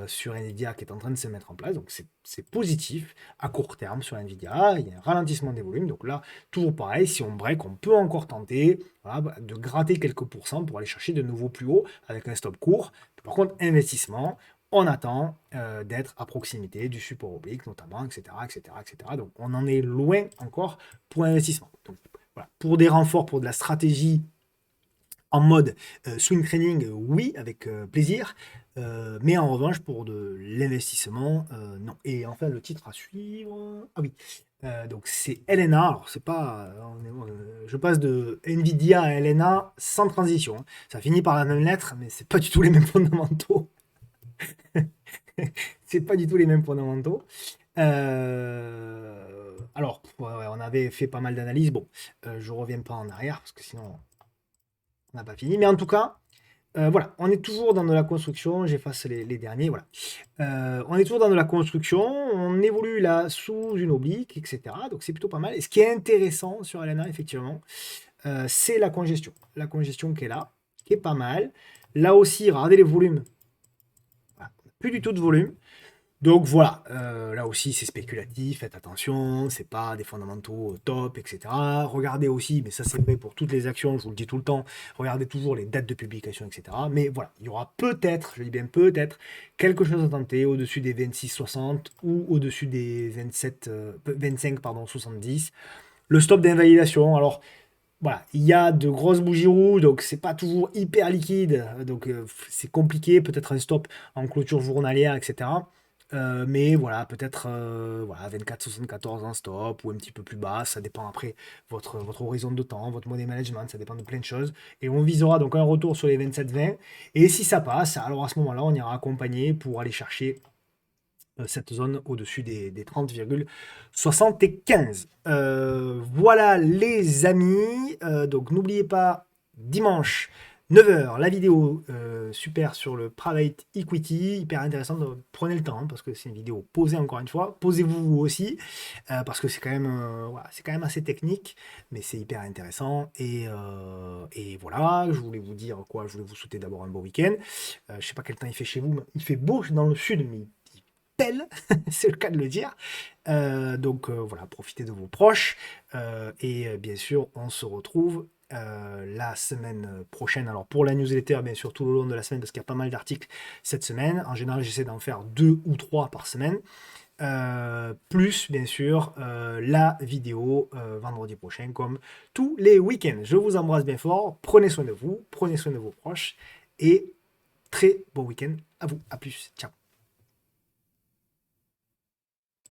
sur Nvidia qui est en train de se mettre en place, donc c'est positif à court terme sur Nvidia, il y a un ralentissement des volumes, donc là, toujours pareil, si on break, on peut encore tenter voilà, de gratter quelques pourcents pour aller chercher de nouveaux plus hauts avec un stop court. Par contre, investissement, on attend d'être à proximité du support oblique, notamment, etc., etc., etc. Donc, on en est loin encore pour l'investissement. Donc, voilà. Pour des renforts, pour de la stratégie en mode swing trading, oui, avec plaisir. Mais en revanche, pour de l'investissement, non. Et enfin, le titre à suivre. Ah oui. Donc c'est LNA. Alors c'est pas. Je passe de Nvidia à LNA sans transition. Hein. Ça finit par la même lettre, mais c'est pas du tout les mêmes fondamentaux. C'est pas du tout les mêmes fondamentaux. Alors, ouais, on avait fait pas mal d'analyses. Bon, je reviens pas en arrière parce que sinon on n'a pas fini. Mais en tout cas, voilà, on est toujours dans de la construction. J'efface les derniers. Voilà. On est toujours dans de la construction. On évolue là sous une oblique, etc. Donc c'est plutôt pas mal. Et ce qui est intéressant sur LNA, effectivement, c'est la congestion. La congestion qui est là, qui est pas mal. Là aussi, regardez les volumes. Voilà. Plus du tout de volume. Donc voilà, là aussi c'est spéculatif, faites attention, c'est pas des fondamentaux top, etc. Regardez aussi, mais ça c'est vrai pour toutes les actions, je vous le dis tout le temps, regardez toujours les dates de publication, etc. Mais voilà, il y aura peut-être, je dis bien peut-être, quelque chose à tenter au-dessus des 26,60 ou au-dessus des 25, pardon, 70. Le stop d'invalidation, alors voilà, il y a de grosses bougies rouges, donc c'est pas toujours hyper liquide, donc c'est compliqué, peut-être un stop en clôture journalière, etc. Mais voilà, peut-être voilà, 24,74 en stop ou un petit peu plus bas, ça dépend après votre horizon de temps, votre money management, ça dépend de plein de choses. Et on visera donc un retour sur les 27,20. Et si ça passe, alors à ce moment-là, on ira accompagner pour aller chercher cette zone au-dessus des 30,75. Voilà les amis. Donc n'oubliez pas, dimanche, 9 h, la vidéo super sur le private equity, hyper intéressante. Prenez le temps hein, parce que c'est une vidéo posée encore une fois. Posez-vous vous aussi parce que c'est quand même, voilà, c'est quand même assez technique, mais c'est hyper intéressant. Et voilà, je voulais vous dire quoi. Je voulais vous souhaiter d'abord un beau week-end. Je sais pas quel temps il fait chez vous, mais il fait beau dans le sud, mais pelle, c'est le cas de le dire. Donc voilà, profitez de vos proches. Bien sûr, on se retrouve la semaine prochaine. Alors pour la newsletter, bien sûr, tout le long de la semaine, parce qu'il y a pas mal d'articles cette semaine. En général, j'essaie d'en faire 2 ou 3 par semaine. Plus, bien sûr, la vidéo vendredi prochain, comme tous les week-ends. Je vous embrasse bien fort. Prenez soin de vous, prenez soin de vos proches. Et très bon week-end à vous. À plus. Ciao.